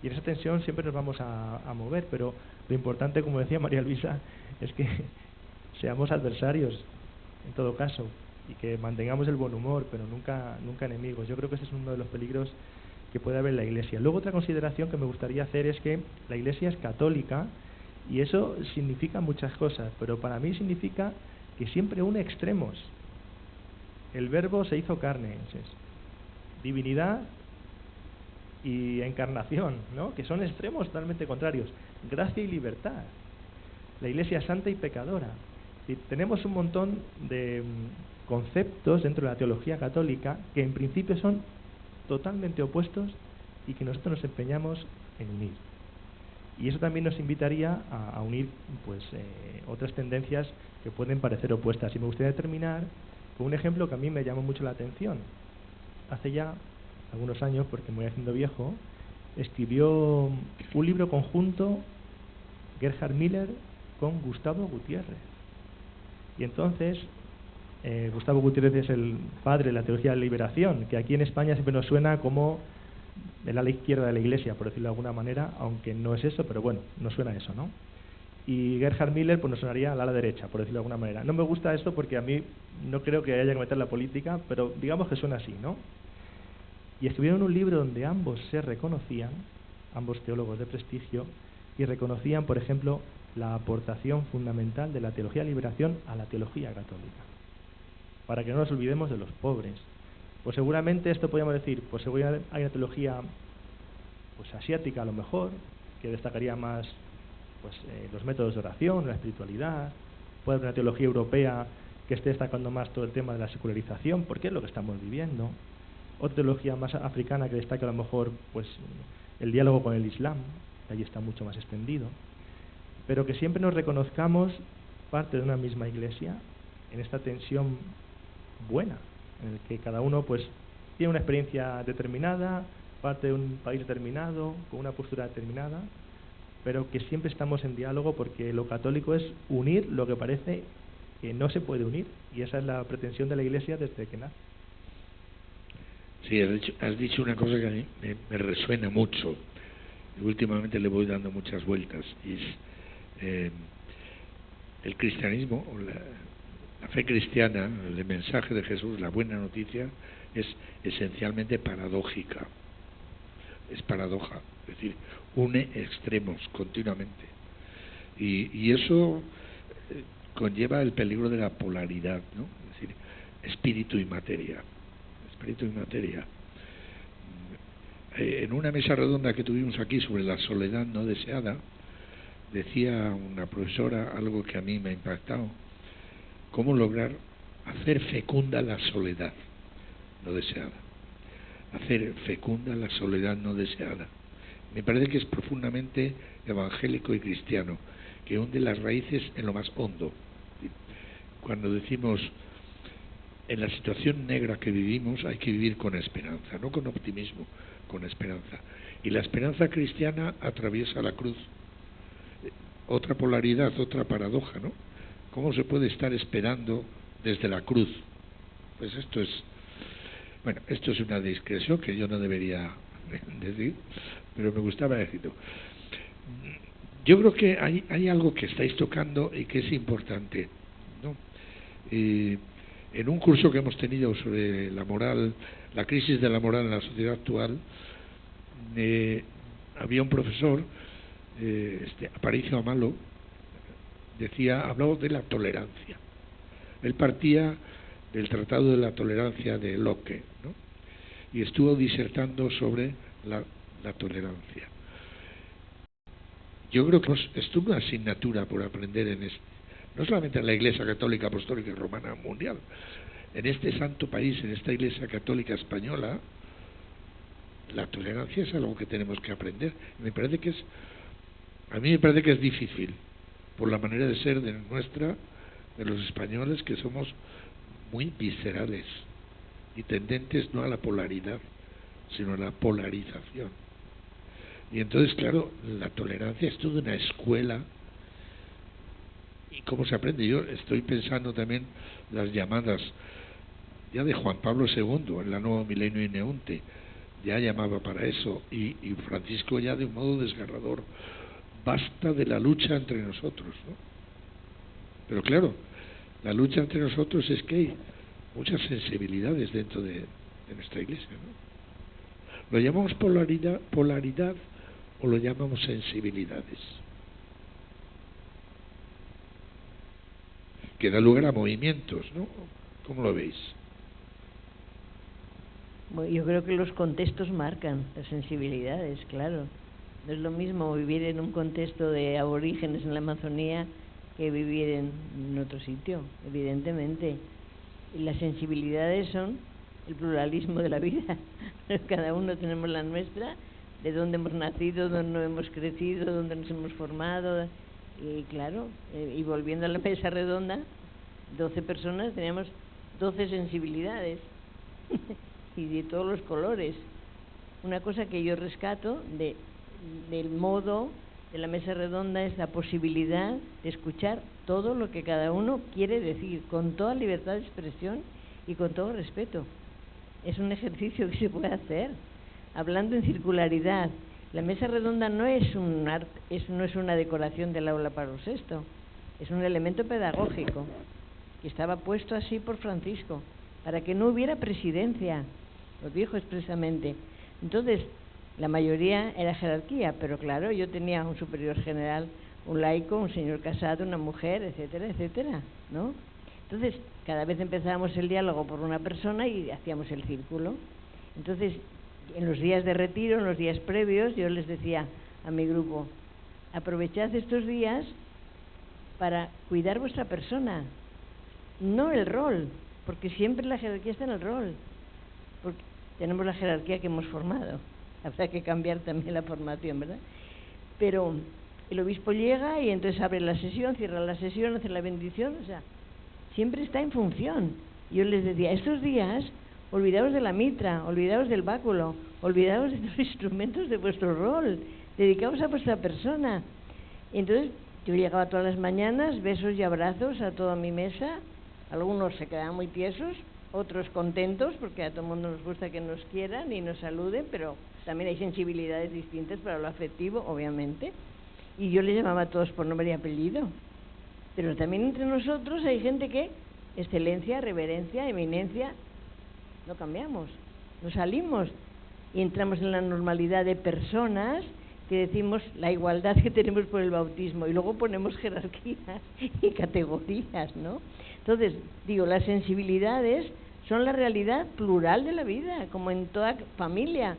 Y en esa tensión siempre nos vamos a mover, pero lo importante, como decía María Luisa, es que seamos adversarios, en todo caso, y que mantengamos el buen humor, pero nunca enemigos. Yo creo que ese es uno de los peligros que puede haber en la Iglesia. Luego, otra consideración que me gustaría hacer es que la Iglesia es católica, y eso significa muchas cosas, pero para mí significa que siempre une extremos. El Verbo se hizo carne, divinidad y encarnación, ¿no? Que son extremos totalmente contrarios. Gracia y libertad. La Iglesia santa y pecadora. Y tenemos un montón de conceptos dentro de la teología católica que en principio son totalmente opuestos y que nosotros nos empeñamos en unir. Y eso también nos invitaría a unir pues otras tendencias que pueden parecer opuestas. Y me gustaría terminar con un ejemplo que a mí me llamó mucho la atención. Hace ya algunos años, porque me voy haciendo viejo, escribió un libro conjunto Gerhard Müller con Gustavo Gutiérrez. Y entonces, Gustavo Gutiérrez es el padre de la teología de la liberación, que aquí en España siempre nos suena como el ala izquierda de la Iglesia, por decirlo de alguna manera, aunque no es eso, pero bueno, nos suena eso, ¿no? Y Gerhard Müller pues nos sonaría al ala derecha, por decirlo de alguna manera. No me gusta esto porque a mí no creo que haya que meter la política, pero digamos que suena así, ¿no? Y escribieron un libro donde ambos se reconocían, ambos teólogos de prestigio, y reconocían, por ejemplo, la aportación fundamental de la teología de liberación a la teología católica, para que no nos olvidemos de los pobres. Pues seguramente esto podríamos decir, pues seguramente hay una teología pues asiática a lo mejor, que destacaría más pues los métodos de oración, la espiritualidad. Puede haber una teología europea que esté destacando más todo el tema de la secularización, porque es lo que estamos viviendo. Otra teología más africana que destaque a lo mejor pues el diálogo con el Islam, que allí está mucho más extendido, pero que siempre nos reconozcamos parte de una misma Iglesia en esta tensión buena, en el que cada uno pues tiene una experiencia determinada, parte de un país determinado, con una postura determinada, pero que siempre estamos en diálogo, porque lo católico es unir lo que parece que no se puede unir, y esa es la pretensión de la Iglesia desde que nace. Sí, has dicho una cosa que a mí me resuena mucho, y últimamente le voy dando muchas vueltas, y es el cristianismo, o la fe cristiana, el mensaje de Jesús, la buena noticia, es esencialmente paradójica. Es paradoja, es decir, une extremos continuamente. Y eso conlleva el peligro de la polaridad, ¿no? Es decir, espíritu y materia. Espíritu y materia. En una mesa redonda que tuvimos aquí sobre la soledad no deseada, decía una profesora algo que a mí me ha impactado: cómo lograr hacer fecunda la soledad no deseada. Hacer fecunda la soledad no deseada. Me parece que es profundamente evangélico y cristiano, que hunde las raíces en lo más hondo. Cuando decimos en la situación negra que vivimos hay que vivir con esperanza, no con optimismo, con esperanza. Y la esperanza cristiana atraviesa la cruz. Otra polaridad, otra paradoja, ¿no? ¿Cómo se puede estar esperando desde la cruz? Pues esto es una discreción que yo no debería decir, pero me gustaba decirlo. Yo creo que hay algo que estáis tocando y que es importante, ¿no? En un curso que hemos tenido sobre la moral, la crisis de la moral en la sociedad actual, había un profesor, Aparicio Amalo, hablaba de la tolerancia. Él partía del Tratado de la Tolerancia de Locke, ¿no? Y estuvo disertando sobre la tolerancia. Yo creo que es una asignatura por aprender no solamente en la Iglesia Católica Apostólica y Romana Mundial, en este santo país, en esta Iglesia Católica Española, la tolerancia es algo que tenemos que aprender. Me parece que es A mí me parece que es difícil, por la manera de ser de los españoles, que somos muy viscerales y tendentes no a la polaridad, sino a la polarización. Y entonces, claro, la tolerancia es toda una escuela. ¿Y cómo se aprende? Yo estoy pensando también las llamadas ya de Juan Pablo II en la Nuevo Milenio y Neunte, ya llamaba para eso, y Francisco ya de un modo desgarrador: basta de la lucha entre nosotros, ¿no? Pero claro, la lucha entre nosotros es que hay muchas sensibilidades dentro de nuestra Iglesia, ¿no? ¿Lo llamamos polaridad o lo llamamos sensibilidades? Que da lugar a movimientos, ¿no? ¿Cómo lo veis? Bueno, yo creo que los contextos marcan las sensibilidades, claro. No es lo mismo vivir en un contexto de aborígenes en la Amazonía que vivir en otro sitio, evidentemente. Y las sensibilidades son el pluralismo de la vida. Cada uno tenemos la nuestra, de dónde hemos nacido, dónde hemos crecido, dónde nos hemos formado. Y claro, y volviendo a la mesa redonda, 12 personas, teníamos 12 sensibilidades y de todos los colores. Una cosa que yo rescato del modo de la mesa redonda es la posibilidad de escuchar todo lo que cada uno quiere decir, con toda libertad de expresión y con todo respeto. Es un ejercicio que se puede hacer, hablando en circularidad. La mesa redonda no es no es una decoración del aula Pablo VI, es un elemento pedagógico que estaba puesto así por Francisco, para que no hubiera presidencia, lo dijo expresamente. Entonces, la mayoría era jerarquía, pero claro, yo tenía un superior general, un laico, un señor casado, una mujer, etcétera, etcétera, ¿no? Entonces, cada vez empezábamos el diálogo por una persona y hacíamos el círculo. Entonces, en los días de retiro, en los días previos, yo les decía a mi grupo: aprovechad estos días para cuidar vuestra persona, no el rol, porque siempre la jerarquía está en el rol, porque tenemos la jerarquía que hemos formado. Habrá que cambiar también la formación, ¿verdad? Pero el obispo llega y entonces abre la sesión, cierra la sesión, hace la bendición, o sea, siempre está en función. Yo les decía: estos días, olvidaos de la mitra, olvidaos del báculo, olvidaos de los instrumentos de vuestro rol, dedicaos a vuestra persona. Y entonces yo llegaba todas las mañanas, besos y abrazos a toda mi mesa. Algunos se quedaban muy tiesos, otros contentos, porque a todo el mundo nos gusta que nos quieran y nos saluden, pero también hay sensibilidades distintas para lo afectivo, obviamente. Y yo les llamaba a todos por nombre y apellido. Pero también entre nosotros hay gente que, excelencia, reverencia, eminencia, no cambiamos, no salimos y entramos en la normalidad de personas que decimos la igualdad que tenemos por el bautismo y luego ponemos jerarquías y categorías, ¿no? Entonces, digo, las sensibilidades son la realidad plural de la vida, como en toda familia.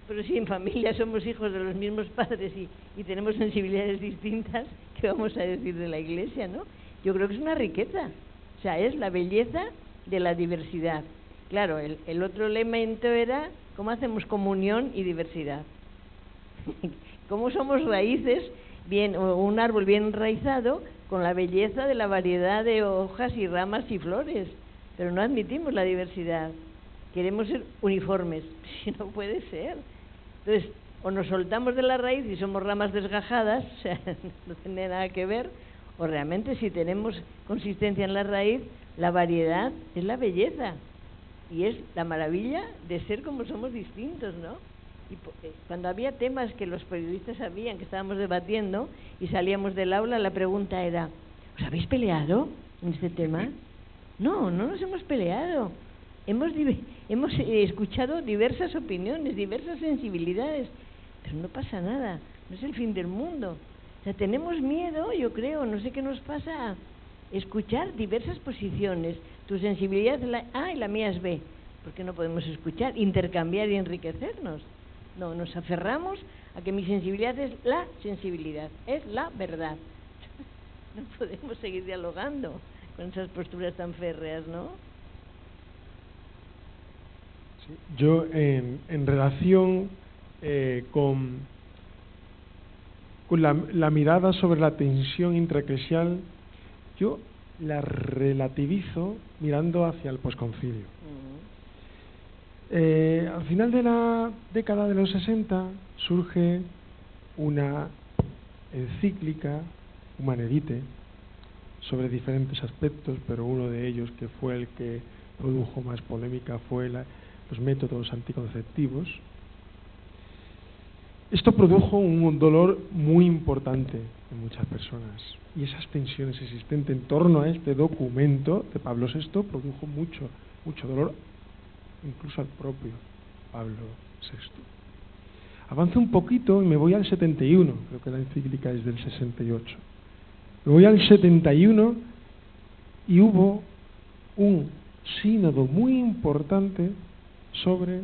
Pero si en familia somos hijos de los mismos padres y tenemos sensibilidades distintas, ¿qué vamos a decir de la Iglesia, no? Yo creo que es una riqueza, o sea, es la belleza de la diversidad. Claro, el otro elemento era cómo hacemos comunión y diversidad. Cómo somos raíces, un árbol bien enraizado, con la belleza de la variedad de hojas y ramas y flores. Pero no admitimos la diversidad. Queremos ser uniformes. Si no puede ser. Entonces, o nos soltamos de la raíz y somos ramas desgajadas, o sea, no tiene nada que ver, o realmente si tenemos consistencia en la raíz, la variedad es la belleza. Y es la maravilla de ser como somos distintos, ¿no? Y cuando había temas que los periodistas sabían que estábamos debatiendo y salíamos del aula, la pregunta era: ¿os habéis peleado en este tema? No, no nos hemos peleado. Hemos escuchado diversas opiniones, diversas sensibilidades, pero no pasa nada, no es el fin del mundo. O sea, tenemos miedo, yo creo, no sé qué nos pasa, a escuchar diversas posiciones. Tu sensibilidad es la A y la mía es B. ¿Por qué no podemos escuchar, intercambiar y enriquecernos? No, nos aferramos a que mi sensibilidad es la sensibilidad, es la verdad. No podemos seguir dialogando con esas posturas tan férreas, ¿no? Sí, yo en relación con con la mirada sobre la tensión intraeclesial, yo la relativizo mirando hacia el posconcilio. Al final de la década de los 60 surge una encíclica, Humane Vitae, sobre diferentes aspectos, pero uno de ellos, que fue el que produjo más polémica, fue los métodos anticonceptivos. Esto produjo un dolor muy importante en muchas personas, y esas tensiones existentes en torno a este documento de Pablo VI produjo mucho dolor, incluso al propio Pablo VI. Avanzo un poquito y me voy al 71, creo que la encíclica es del 68. Me voy al 71 y hubo un sínodo muy importante sobre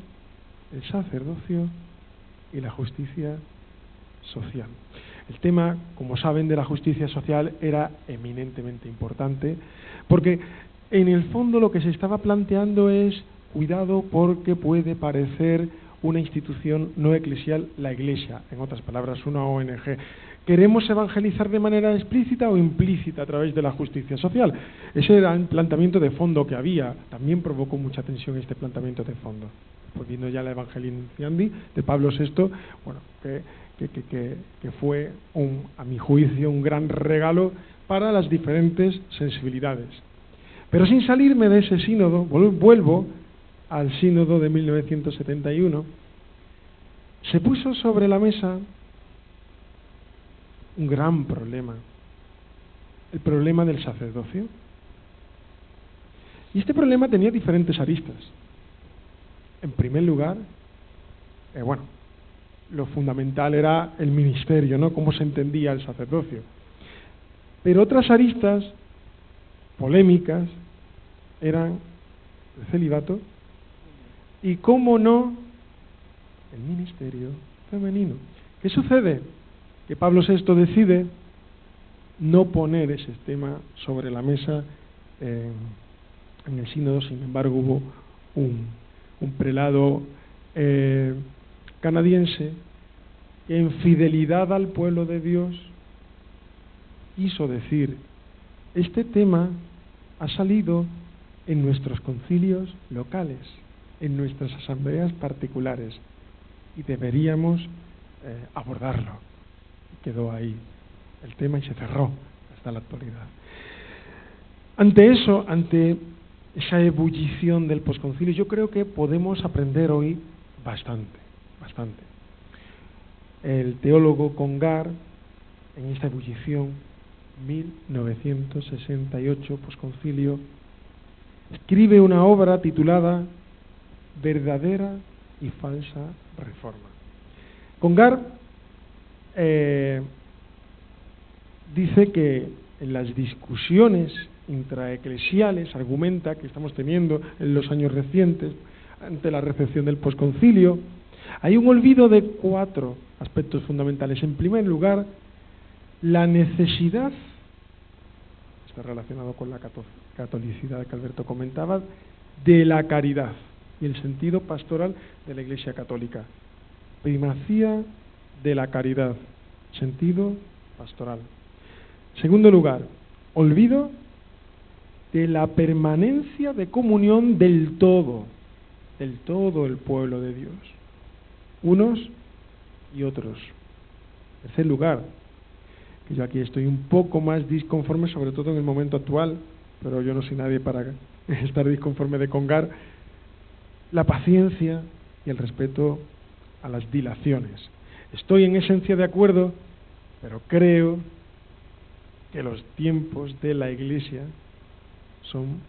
el sacerdocio y la justicia social. El tema, como saben, de la justicia social era eminentemente importante, porque en el fondo lo que se estaba planteando es: cuidado, porque puede parecer una institución no eclesial la Iglesia, en otras palabras, una ONG. ¿Queremos evangelizar de manera explícita o implícita a través de la justicia social? Ese era el planteamiento de fondo que había. También provocó mucha tensión este planteamiento de fondo. Pues viendo ya la Evangelii Nunciandi de Pablo VI, bueno, que fue, a mi juicio, un gran regalo para las diferentes sensibilidades. Pero sin salirme de ese sínodo, vuelvo al sínodo de 1971, se puso sobre la mesa un gran problema, el problema del sacerdocio. Y este problema tenía diferentes aristas. En primer lugar, lo fundamental era el ministerio, ¿no? Cómo se entendía el sacerdocio. Pero otras aristas polémicas eran el celibato y, cómo no, el ministerio femenino. ¿Qué sucede? Que Pablo VI decide no poner ese tema sobre la mesa en el sínodo. Sin embargo, hubo un prelado canadiense que, en fidelidad al pueblo de Dios, quiso decir: este tema ha salido en nuestros concilios locales, en nuestras asambleas particulares, y deberíamos abordarlo. Quedó ahí el tema y se cerró hasta la actualidad. Ante eso, ante esa ebullición del posconcilio, yo creo que podemos aprender hoy bastante. El teólogo Congar, en esta ebullición, 1968, posconcilio, escribe una obra titulada Verdadera y falsa reforma. Congar dice que en las discusiones intraeclesiales, argumenta que estamos teniendo en los años recientes ante la recepción del posconcilio, hay un olvido de 4 aspectos fundamentales. En primer lugar, la necesidad, está relacionado con la catolicidad que Alberto comentaba, de la caridad y el sentido pastoral de la Iglesia Católica. Primacía de la caridad, sentido pastoral. Segundo lugar, olvido de la permanencia de comunión del todo el pueblo de Dios, unos y otros. Tercer lugar, que yo aquí estoy un poco más disconforme, sobre todo en el momento actual, pero yo no soy nadie para estar disconforme de Congar, la paciencia y el respeto a las dilaciones. Estoy en esencia de acuerdo, pero creo que los tiempos de la Iglesia son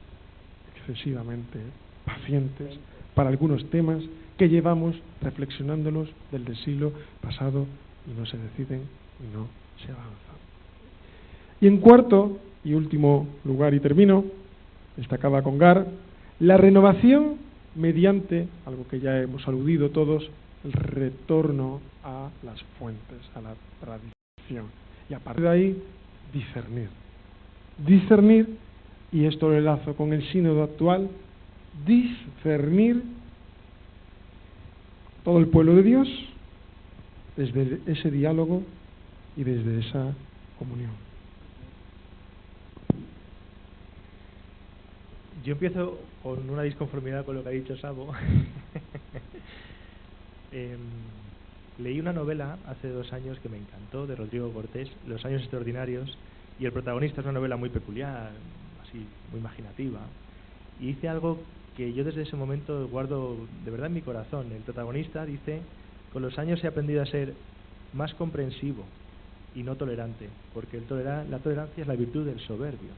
excesivamente pacientes para algunos temas que llevamos reflexionándolos desde el siglo pasado y no se deciden y no se avanza. Y en cuarto y último lugar, y termino, destacaba Congar, la renovación mediante, algo que ya hemos aludido todos, el retorno a las fuentes, a la tradición. Y a partir de ahí, discernir, y esto lo enlazo con el sínodo actual, discernir todo el pueblo de Dios desde ese diálogo y desde esa comunión. Yo empiezo con una disconformidad con lo que ha dicho Sabo. Leí una novela hace 2 años que me encantó, de Rodrigo Cortés, Los años extraordinarios, y el protagonista es una novela muy peculiar, así, muy imaginativa, y dice algo que yo desde ese momento guardo de verdad en mi corazón. El protagonista dice: con los años he aprendido a ser más comprensivo y no tolerante, porque la tolerancia es la virtud del soberbio.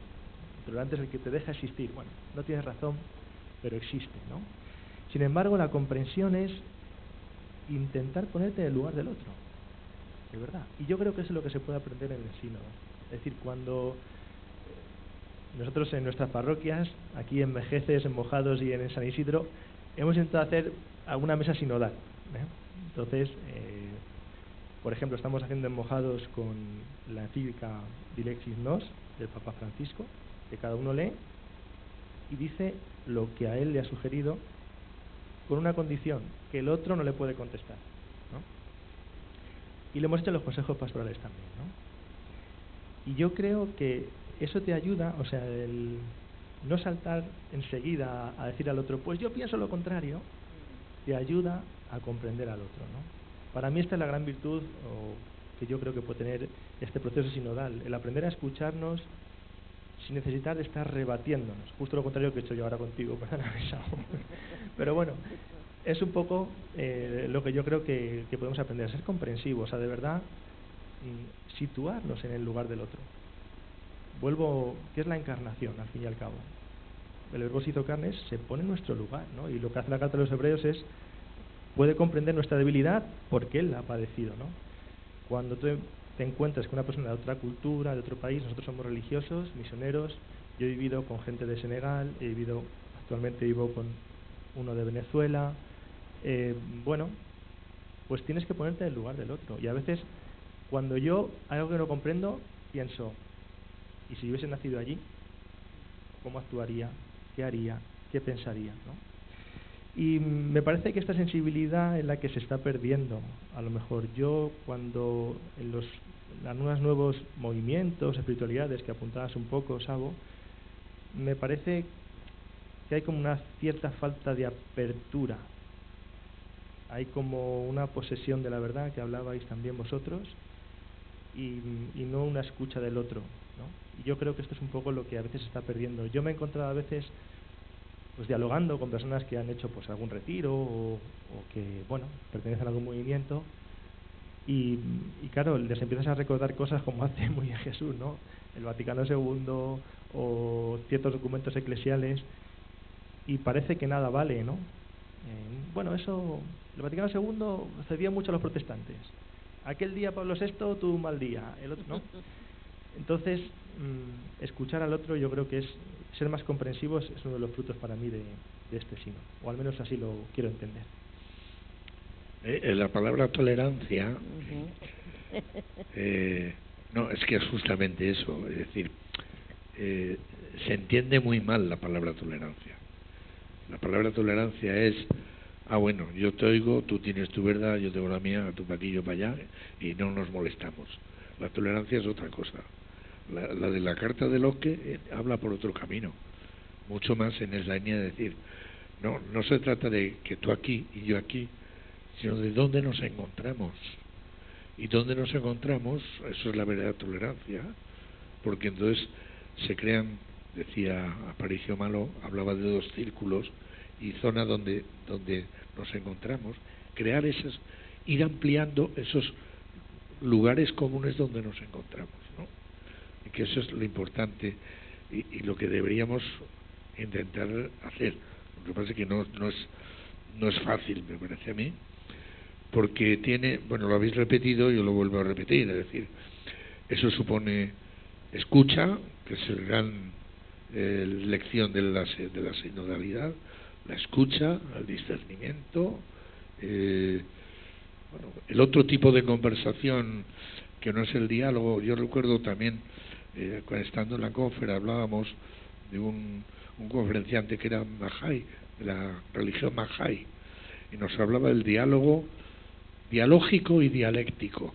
El tolerante es el que te deja existir. Bueno, no tienes razón, pero existe, ¿no? Sin embargo, la comprensión es intentar ponerte en el lugar del otro, de verdad. Y yo creo que eso es lo que se puede aprender en el sínodo. Es decir, cuando nosotros en nuestras parroquias, aquí en Vejeces, en Mojados y en San Isidro, hemos intentado hacer alguna mesa sinodal, ¿eh? Entonces, por ejemplo, estamos haciendo en Mojados con la encíclica Dilexis Nos del Papa Francisco, que cada uno lee y dice lo que a él le ha sugerido, con una condición: que el otro no le puede contestar, ¿no? Y lo hemos hecho en los consejos pastorales también, ¿no? Y yo creo que eso te ayuda, o sea, el no saltar enseguida a decir al otro, pues yo pienso lo contrario, te ayuda a comprender al otro, ¿no? Para mí esta es la gran virtud que yo creo que puede tener este proceso sinodal, el aprender a escucharnos sin necesitar de estar rebatiéndonos, justo lo contrario que he hecho yo ahora contigo, perdóname, Saúl. Pero bueno, es un poco lo que yo creo que podemos aprender, a ser comprensivos, a de verdad situarnos en el lugar del otro. Vuelvo, ¿qué es la encarnación, al fin y al cabo? El Verbo se hizo carne, se pone en nuestro lugar, ¿no? Y lo que hace la carta de los Hebreos es, puede comprender nuestra debilidad porque Él la ha padecido, ¿no? Cuando tú te encuentras con una persona de otra cultura, de otro país, nosotros somos religiosos, misioneros, yo he vivido con gente de Senegal, actualmente vivo con uno de Venezuela, bueno, pues tienes que ponerte en el lugar del otro. Y a veces, cuando yo hay algo que no comprendo, pienso, ¿y si yo hubiese nacido allí? ¿Cómo actuaría? ¿Qué haría? ¿Qué pensaría? ¿No? Y me parece que esta sensibilidad es la que se está perdiendo. A lo mejor yo, cuando en los nuevos movimientos, espiritualidades que apuntabas un poco, Sabo, me parece que hay como una cierta falta de apertura. Hay como una posesión de la verdad, que hablabais también vosotros, y no una escucha del otro, ¿no? Y yo creo que esto es un poco lo que a veces se está perdiendo. Yo me he encontrado a veces pues dialogando con personas que han hecho pues algún retiro o que, bueno, pertenecen a algún movimiento, y claro, les empiezas a recordar cosas como hace muy bien Jesús, ¿no? El Vaticano II o ciertos documentos eclesiales, y parece que nada vale, ¿no? Bueno, eso, el Vaticano II cedía mucho a los protestantes. Aquel día Pablo VI tuvo un mal día, el otro no. Entonces, escuchar al otro, yo creo que es ser más comprensivos, es uno de los frutos para mí de este sínodo, o al menos así lo quiero entender. La palabra tolerancia, no, es que es justamente eso, es decir, se entiende muy mal la palabra tolerancia. La palabra tolerancia es, bueno, yo te oigo, tú tienes tu verdad, yo tengo la mía, tu paquillo para allá, y no nos molestamos. La tolerancia es otra cosa. La de la carta de Locke habla por otro camino, mucho más en esa línea de decir, no se trata de que tú aquí y yo aquí, sino de dónde nos encontramos. Y dónde nos encontramos, eso es la verdadera tolerancia, porque entonces se crean, decía Aparicio Malo, hablaba de 2 círculos y zona donde nos encontramos, crear esas, ir ampliando esos lugares comunes donde nos encontramos, ¿no? Y que eso es lo importante y lo que deberíamos intentar hacer. Lo que pasa es que no es fácil, me parece a mí, porque tiene, bueno, lo habéis repetido, yo lo vuelvo a repetir, es decir, eso supone escucha, que es la gran lección de la sinodalidad, la escucha, el discernimiento, bueno, el otro tipo de conversación que no es el diálogo. Yo recuerdo también, estando en la conferencia, hablábamos de un conferenciante que era Mahai, de la religión Mahai, y nos hablaba del diálogo dialógico y dialéctico.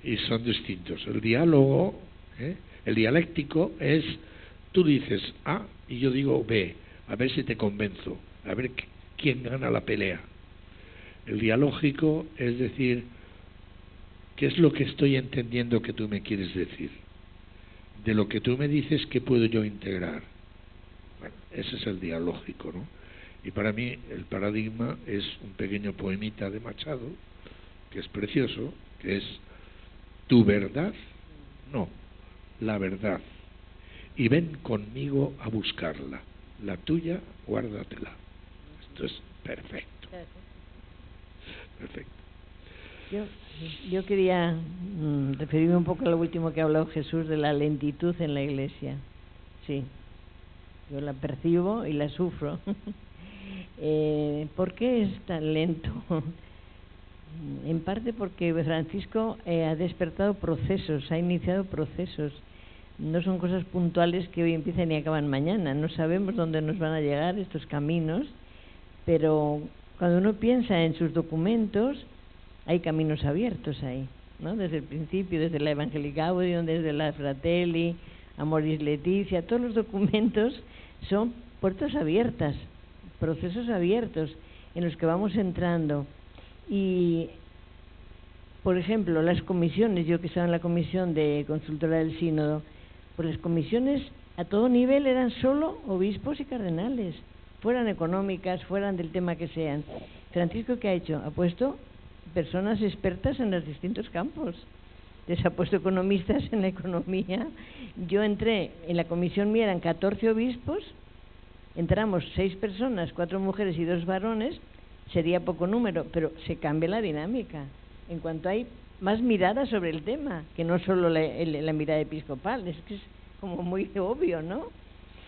y son distintos. El diálogo, el dialéctico es, tú dices A y yo digo B, a ver si te convenzo, a ver quién gana la pelea. El dialógico es decir, ¿qué es lo que estoy entendiendo que tú me quieres decir? De lo que tú me dices, ¿qué puedo yo integrar? Bueno, ese es el dialógico, ¿no? Y para mí el paradigma es un pequeño poemita de Machado, que es precioso, que es tu verdad, no, la verdad. Y ven conmigo a buscarla. La tuya, guárdatela. Esto es perfecto. Perfecto. Yo quería referirme un poco a lo último que ha hablado Jesús de la lentitud en la Iglesia. Sí, yo la percibo y la sufro. ¿Por qué es tan lento? En parte porque Francisco ha despertado procesos, ha iniciado procesos. No son cosas puntuales que hoy empiezan y acaban mañana. No sabemos dónde nos van a llegar estos caminos, pero cuando uno piensa en sus documentos, hay caminos abiertos ahí, ¿no? Desde el principio, desde la Evangelii Gaudium, desde la Fratelli, Amoris Laetitia, todos los documentos son puertas abiertas, procesos abiertos en los que vamos entrando. Y, por ejemplo, las comisiones, yo que estaba en la comisión de consultora del sínodo, pues las comisiones a todo nivel eran solo obispos y cardenales, fueran económicas, fueran del tema que sean. Francisco, ¿qué ha hecho? Ha puesto personas expertas en los distintos campos. Les ha puesto economistas en la economía. Yo entré, en la comisión mía eran 14 obispos, entramos 6 personas, 4 mujeres y 2 varones, sería poco número, pero se cambia la dinámica. En cuanto hay más miradas sobre el tema, que no solo la mirada episcopal, es que es como muy obvio, ¿no?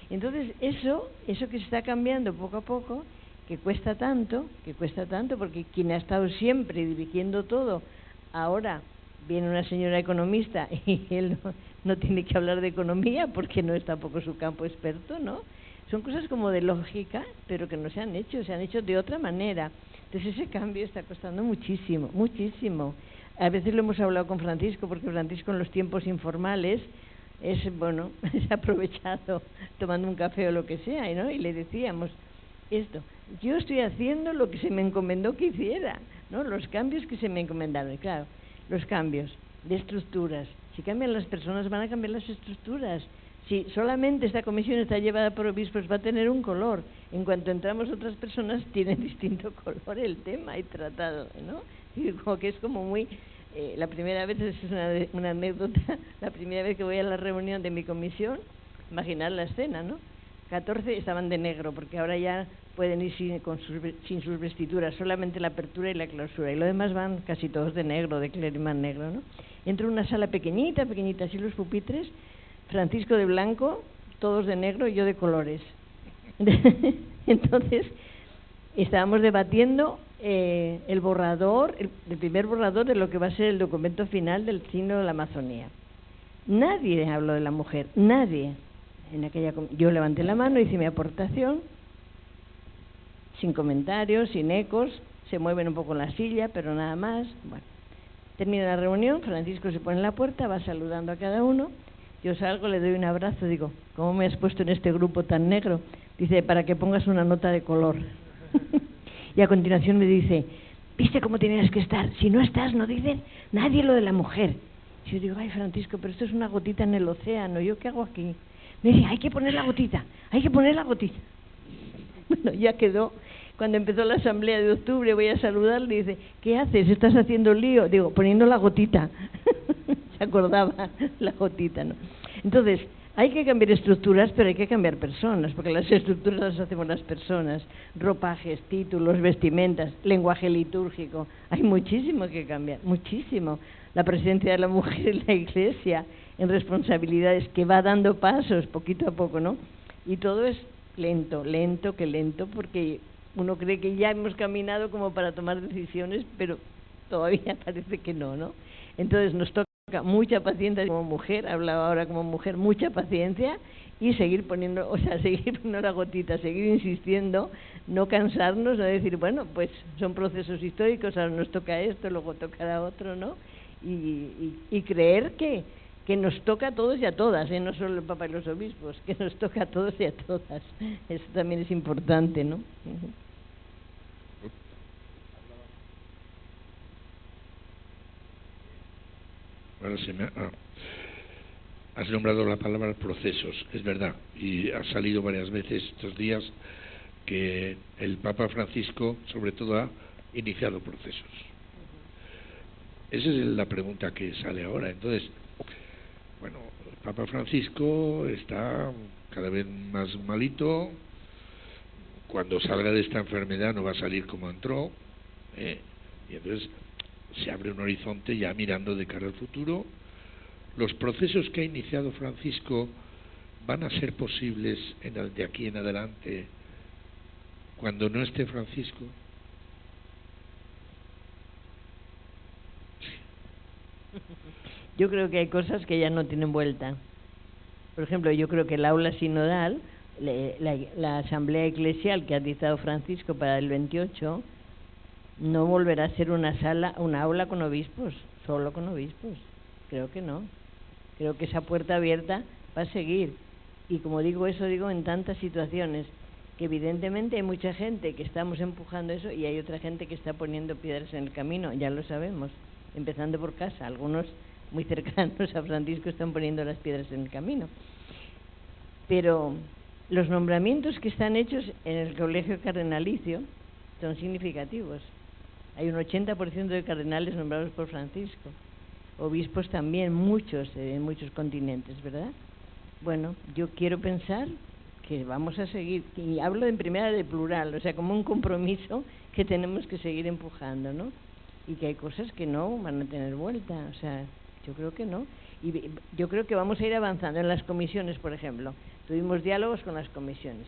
Entonces, eso que se está cambiando poco a poco, que cuesta tanto, porque quien ha estado siempre dirigiendo todo, ahora viene una señora economista y él no tiene que hablar de economía porque no es tampoco su campo experto, ¿no? Son cosas como de lógica, pero que no se han hecho de otra manera. Entonces ese cambio está costando muchísimo, muchísimo. A veces lo hemos hablado con Francisco, porque Francisco en los tiempos informales es aprovechado tomando un café o lo que sea, ¿no? Y le decíamos esto, yo estoy haciendo lo que se me encomendó que hiciera, ¿no? Los cambios que se me encomendaron. Y claro, los cambios de estructuras. Si cambian las personas, van a cambiar las estructuras. Si solamente esta comisión está llevada por obispos, va a tener un color. En cuanto entramos otras personas, tiene distinto color el tema y tratado, ¿no? Y como que es como muy... la primera vez, es una anécdota, la primera vez que voy a la reunión de mi comisión, imaginar la escena, ¿no? 14 estaban de negro, porque ahora ya pueden ir sin sus vestiduras, solamente la apertura y la clausura, y lo demás van casi todos de negro, de clerimán negro, ¿no? Entro en una sala pequeñita, así los pupitres, Francisco de blanco, todos de negro y yo de colores. Entonces, estábamos debatiendo el borrador, el primer borrador de lo que va a ser el documento final del Sínodo de la Amazonía. Nadie habló de la mujer, nadie. Yo levanté la mano, hice mi aportación, sin comentarios, sin ecos, se mueven un poco en la silla, pero nada más. Bueno, termina la reunión, Francisco se pone en la puerta, va saludando a cada uno, yo salgo, le doy un abrazo, digo, ¿cómo me has puesto en este grupo tan negro? Dice, para que pongas una nota de color. Y a continuación me dice, ¿viste cómo tenías que estar? Si no estás, no dicen nadie lo de la mujer. Y yo digo, ay, Francisco, pero esto es una gotita en el océano, ¿yo qué hago aquí? Me dice, hay que poner la gotita. Bueno, ya quedó. Cuando empezó la asamblea de octubre, voy a saludarle y dice, ¿qué haces? ¿Estás haciendo lío? Digo, poniendo la gotita. Se acordaba la gotita, ¿no? Entonces, hay que cambiar estructuras, pero hay que cambiar personas, porque las estructuras las hacemos las personas. Ropajes, títulos, vestimentas, lenguaje litúrgico. Hay muchísimo que cambiar, muchísimo. La presencia de la mujer en la Iglesia, en responsabilidades, que va dando pasos poquito a poco, ¿no? Y todo es lento, porque uno cree que ya hemos caminado como para tomar decisiones, pero todavía parece que no, ¿no? Entonces nos toca mucha paciencia como mujer, hablaba ahora como mujer, mucha paciencia y seguir poniendo la gotita, seguir insistiendo, no cansarnos, no decir, bueno, pues son procesos históricos, ahora nos toca esto, luego tocará otro, ¿no? y creer que nos toca a todos y a todas, no solo el Papa y los obispos, que nos toca a todos y a todas. Eso también es importante, ¿no? Ahora has nombrado la palabra procesos, es verdad, y ha salido varias veces estos días que el Papa Francisco, sobre todo, ha iniciado procesos. Esa es la pregunta que sale ahora. Entonces, bueno, el Papa Francisco está cada vez más malito. Cuando salga de esta enfermedad no va a salir como entró, y entonces se abre un horizonte ya mirando de cara al futuro. Los procesos que ha iniciado Francisco van a ser posibles de aquí en adelante cuando no esté Francisco. Yo creo que hay cosas que ya no tienen vuelta. Por ejemplo, yo creo que el aula sinodal, la asamblea eclesial que ha dictado Francisco para el 28, no volverá a ser una aula con obispos, solo con obispos. Creo que no. Creo que esa puerta abierta va a seguir. Y como digo eso, digo en tantas situaciones, que evidentemente hay mucha gente que estamos empujando eso y hay otra gente que está poniendo piedras en el camino, ya lo sabemos, empezando por casa. Algunos muy cercanos a Francisco están poniendo las piedras en el camino. Pero los nombramientos que están hechos en el colegio cardenalicio son significativos. Hay un 80% de cardenales nombrados por Francisco. Obispos también, muchos, en muchos continentes, ¿verdad? Bueno, yo quiero pensar que vamos a seguir, y hablo en primera de plural, o sea, como un compromiso que tenemos que seguir empujando, ¿no? Y que hay cosas que no van a tener vuelta, o sea, yo creo que no. Y yo creo que vamos a ir avanzando en las comisiones, por ejemplo. Tuvimos diálogos con las comisiones.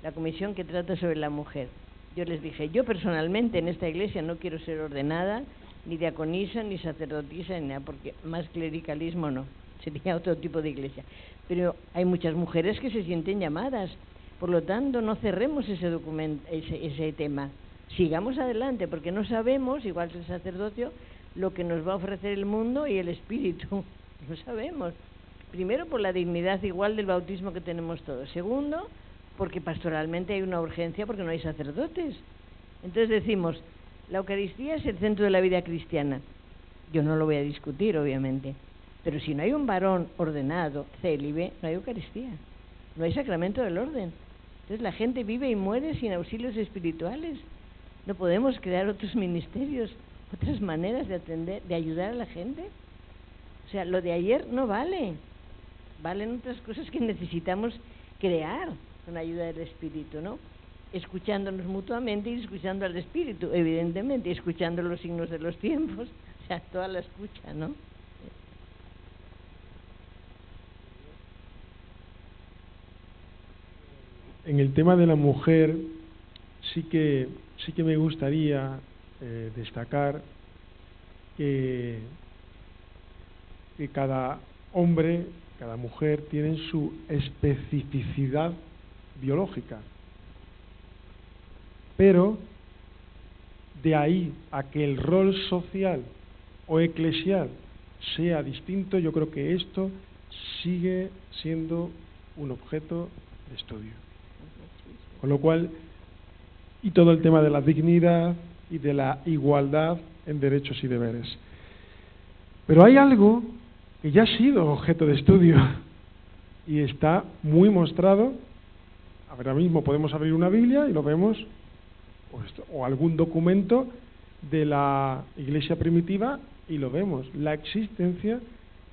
La comisión que trata sobre la mujer. Yo les dije, yo personalmente en esta iglesia no quiero ser ordenada, ni diaconisa, ni sacerdotisa, ni nada, porque más clericalismo no, sería otro tipo de iglesia. Pero hay muchas mujeres que se sienten llamadas, por lo tanto no cerremos ese tema. Sigamos adelante, porque no sabemos, igual que el sacerdocio, lo que nos va a ofrecer el mundo y el espíritu. No sabemos. Primero, por la dignidad igual del bautismo que tenemos todos. Segundo, porque pastoralmente hay una urgencia porque no hay sacerdotes. Entonces decimos, la Eucaristía es el centro de la vida cristiana. Yo no lo voy a discutir, obviamente. Pero si no hay un varón ordenado, célibe, no hay Eucaristía. No hay sacramento del orden. Entonces la gente vive y muere sin auxilios espirituales. No podemos crear otros ministerios, otras maneras de atender, de ayudar a la gente. O sea, lo de ayer no vale. Valen otras cosas que necesitamos crear con ayuda del Espíritu, ¿no? Escuchándonos mutuamente y escuchando al Espíritu, evidentemente, y escuchando los signos de los tiempos, o sea, toda la escucha, ¿no? En el tema de la mujer, sí que me gustaría destacar que cada hombre, cada mujer tienen su especificidad biológica. Pero de ahí a que el rol social o eclesial sea distinto, yo creo que esto sigue siendo un objeto de estudio. Con lo cual, y todo el tema de la dignidad y de la igualdad en derechos y deberes. Pero hay algo que ya ha sido objeto de estudio y está muy mostrado. Ahora mismo podemos abrir una Biblia y lo vemos, o algún documento de la Iglesia primitiva y lo vemos, la existencia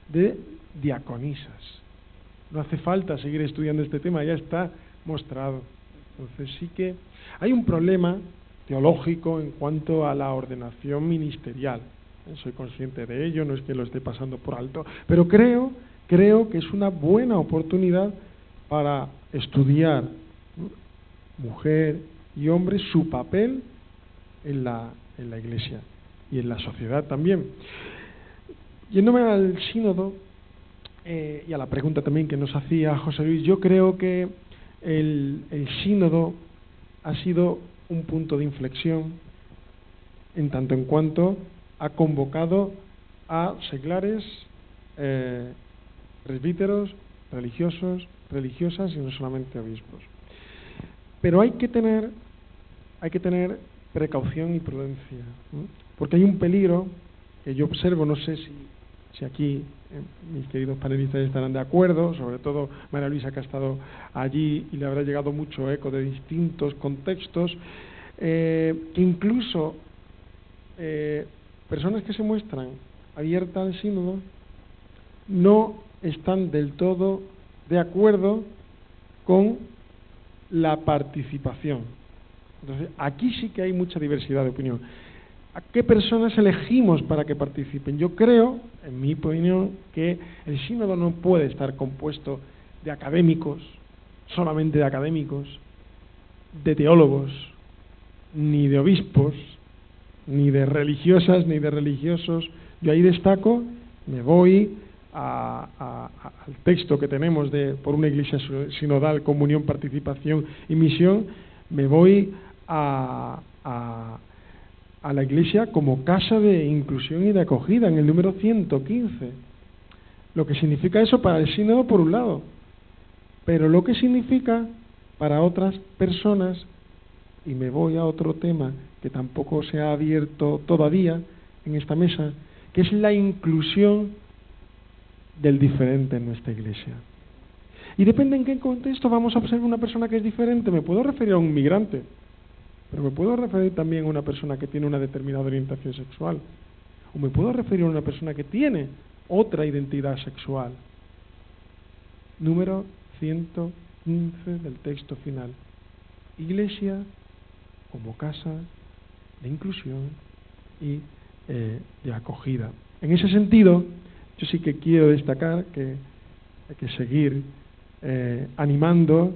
de diaconisas. No hace falta seguir estudiando este tema, ya está mostrado. Entonces sí que hay un problema teológico en cuanto a la ordenación ministerial. Soy consciente de ello, no es que lo esté pasando por alto, pero creo que es una buena oportunidad para estudiar, mujer y hombre, su papel en la Iglesia y en la sociedad también. Yéndome al sínodo y a la pregunta también que nos hacía José Luis, yo creo que el sínodo ha sido un punto de inflexión en tanto en cuanto ha convocado a seglares, presbíteros, religiosos, religiosas y no solamente obispos. Pero hay que tener precaución y prudencia, ¿no? Porque hay un peligro que yo observo, no sé si aquí mis queridos panelistas estarán de acuerdo, sobre todo María Luisa, que ha estado allí y le habrá llegado mucho eco de distintos contextos, que incluso personas que se muestran abiertas al sínodo no están del todo de acuerdo con la participación. Entonces, aquí sí que hay mucha diversidad de opinión. ¿A qué personas elegimos para que participen? Yo creo, en mi opinión, que el sínodo no puede estar compuesto de académicos, solamente de académicos, de teólogos, ni de obispos, ni de religiosas, ni de religiosos. Yo ahí destaco, me voy al texto que tenemos por una iglesia sinodal, comunión, participación y misión, me voy a la iglesia como casa de inclusión y de acogida, en el número 115. Lo que significa eso para el sínodo por un lado, pero lo que significa para otras personas, y me voy a otro tema que tampoco se ha abierto todavía en esta mesa, que es la inclusión del diferente en nuestra iglesia. Y depende en qué contexto vamos a observar una persona que es diferente. Me puedo referir a un migrante, pero me puedo referir también a una persona que tiene una determinada orientación sexual, o me puedo referir a una persona que tiene otra identidad sexual. Número 115 del texto final. Iglesia como casa de inclusión y de acogida. En ese sentido, yo sí que quiero destacar que hay que seguir animando,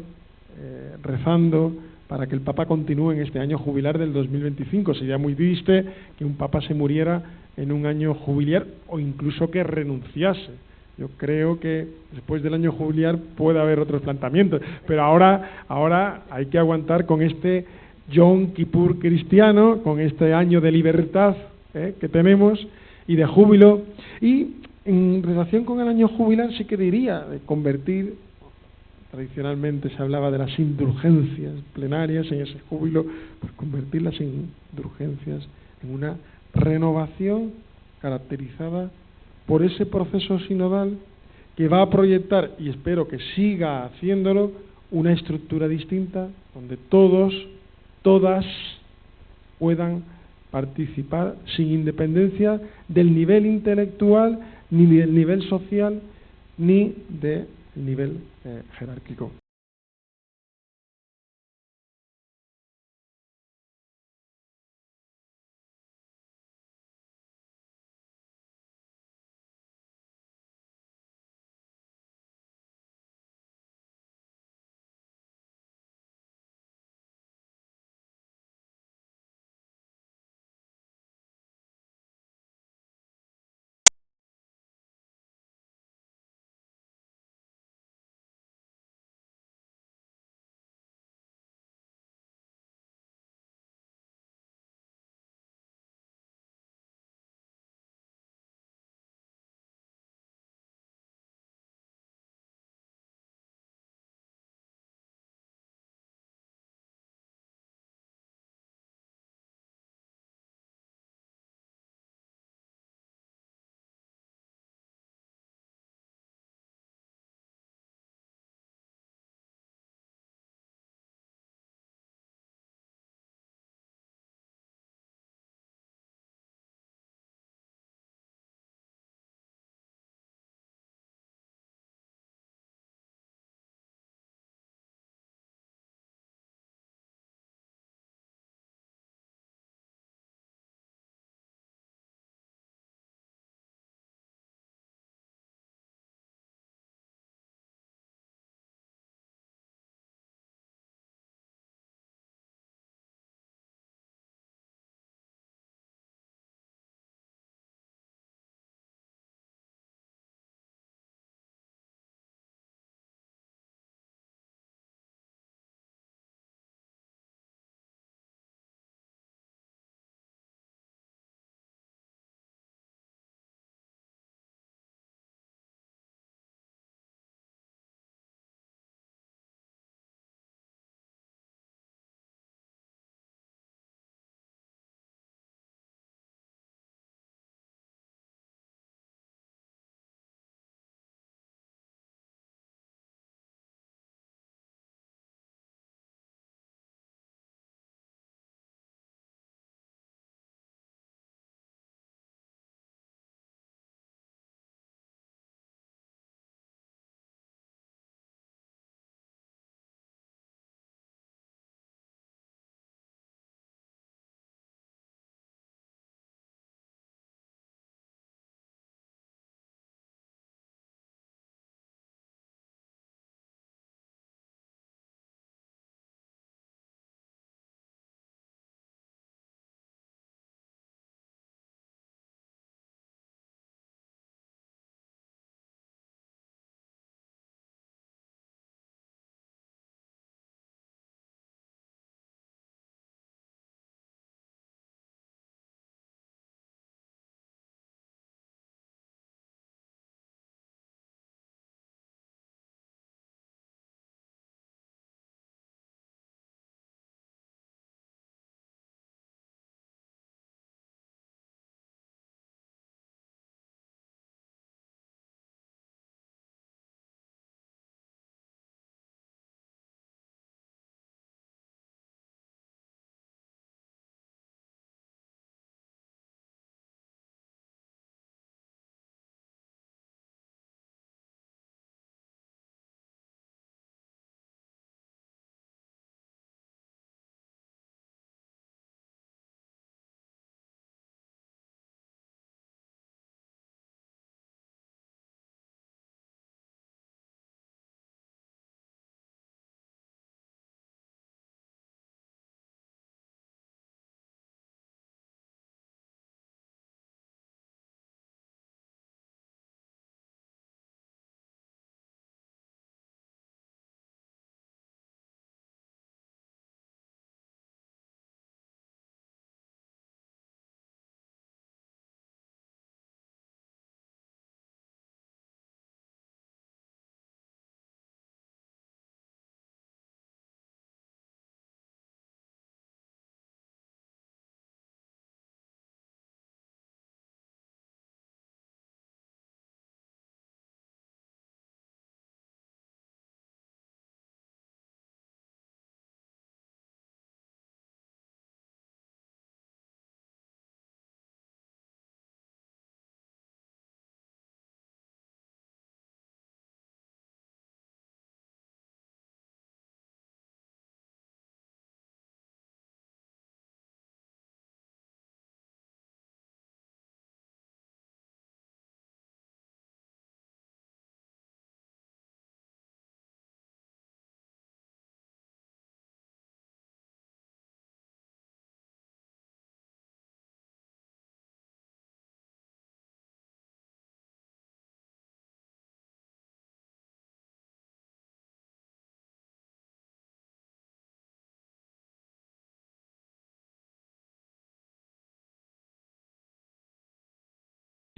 rezando para que el Papa continúe en este año jubilar del 2025. Sería muy triste que un Papa se muriera en un año jubilar o incluso que renunciase. Yo creo que después del año jubilar puede haber otros planteamientos, pero ahora hay que aguantar con este Yom Kippur cristiano, con este año de libertad que tenemos y de júbilo. Y en relación con el año jubilar sí que diría de convertir, tradicionalmente se hablaba de las indulgencias plenarias en ese júbilo, pues convertir las indulgencias en una renovación caracterizada por ese proceso sinodal que va a proyectar, y espero que siga haciéndolo, una estructura distinta donde todas puedan participar sin independencia del nivel intelectual, ni del nivel social, ni del nivel jerárquico.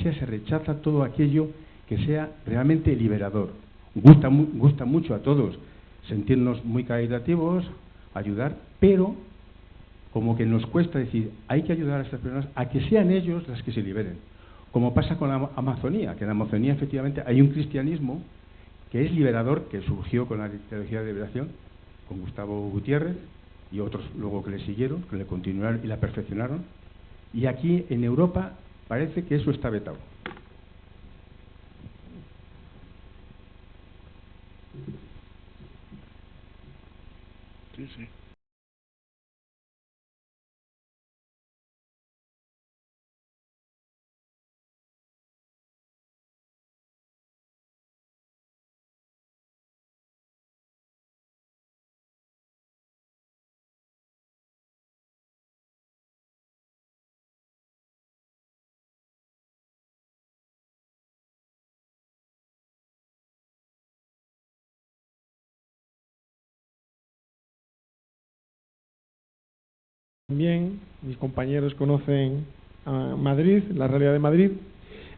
Iglesia se rechaza todo aquello que sea realmente liberador. Gusta mucho a todos sentirnos muy caritativos, ayudar, pero como que nos cuesta decir, hay que ayudar a estas personas a que sean ellos las que se liberen. Como pasa con la Amazonía, que en la Amazonía efectivamente hay un cristianismo que es liberador, que surgió con la teología de liberación, con Gustavo Gutiérrez y otros luego que le siguieron, que le continuaron y la perfeccionaron. Y aquí en Europa parece que eso está vetado. Sí, sí. También mis compañeros conocen a Madrid, la realidad de Madrid,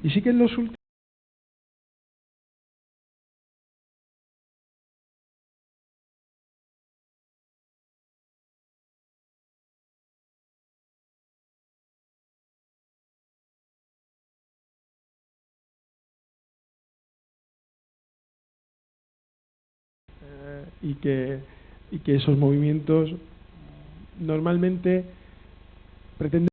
y sí que en los últimos y que esos movimientos normalmente pretenden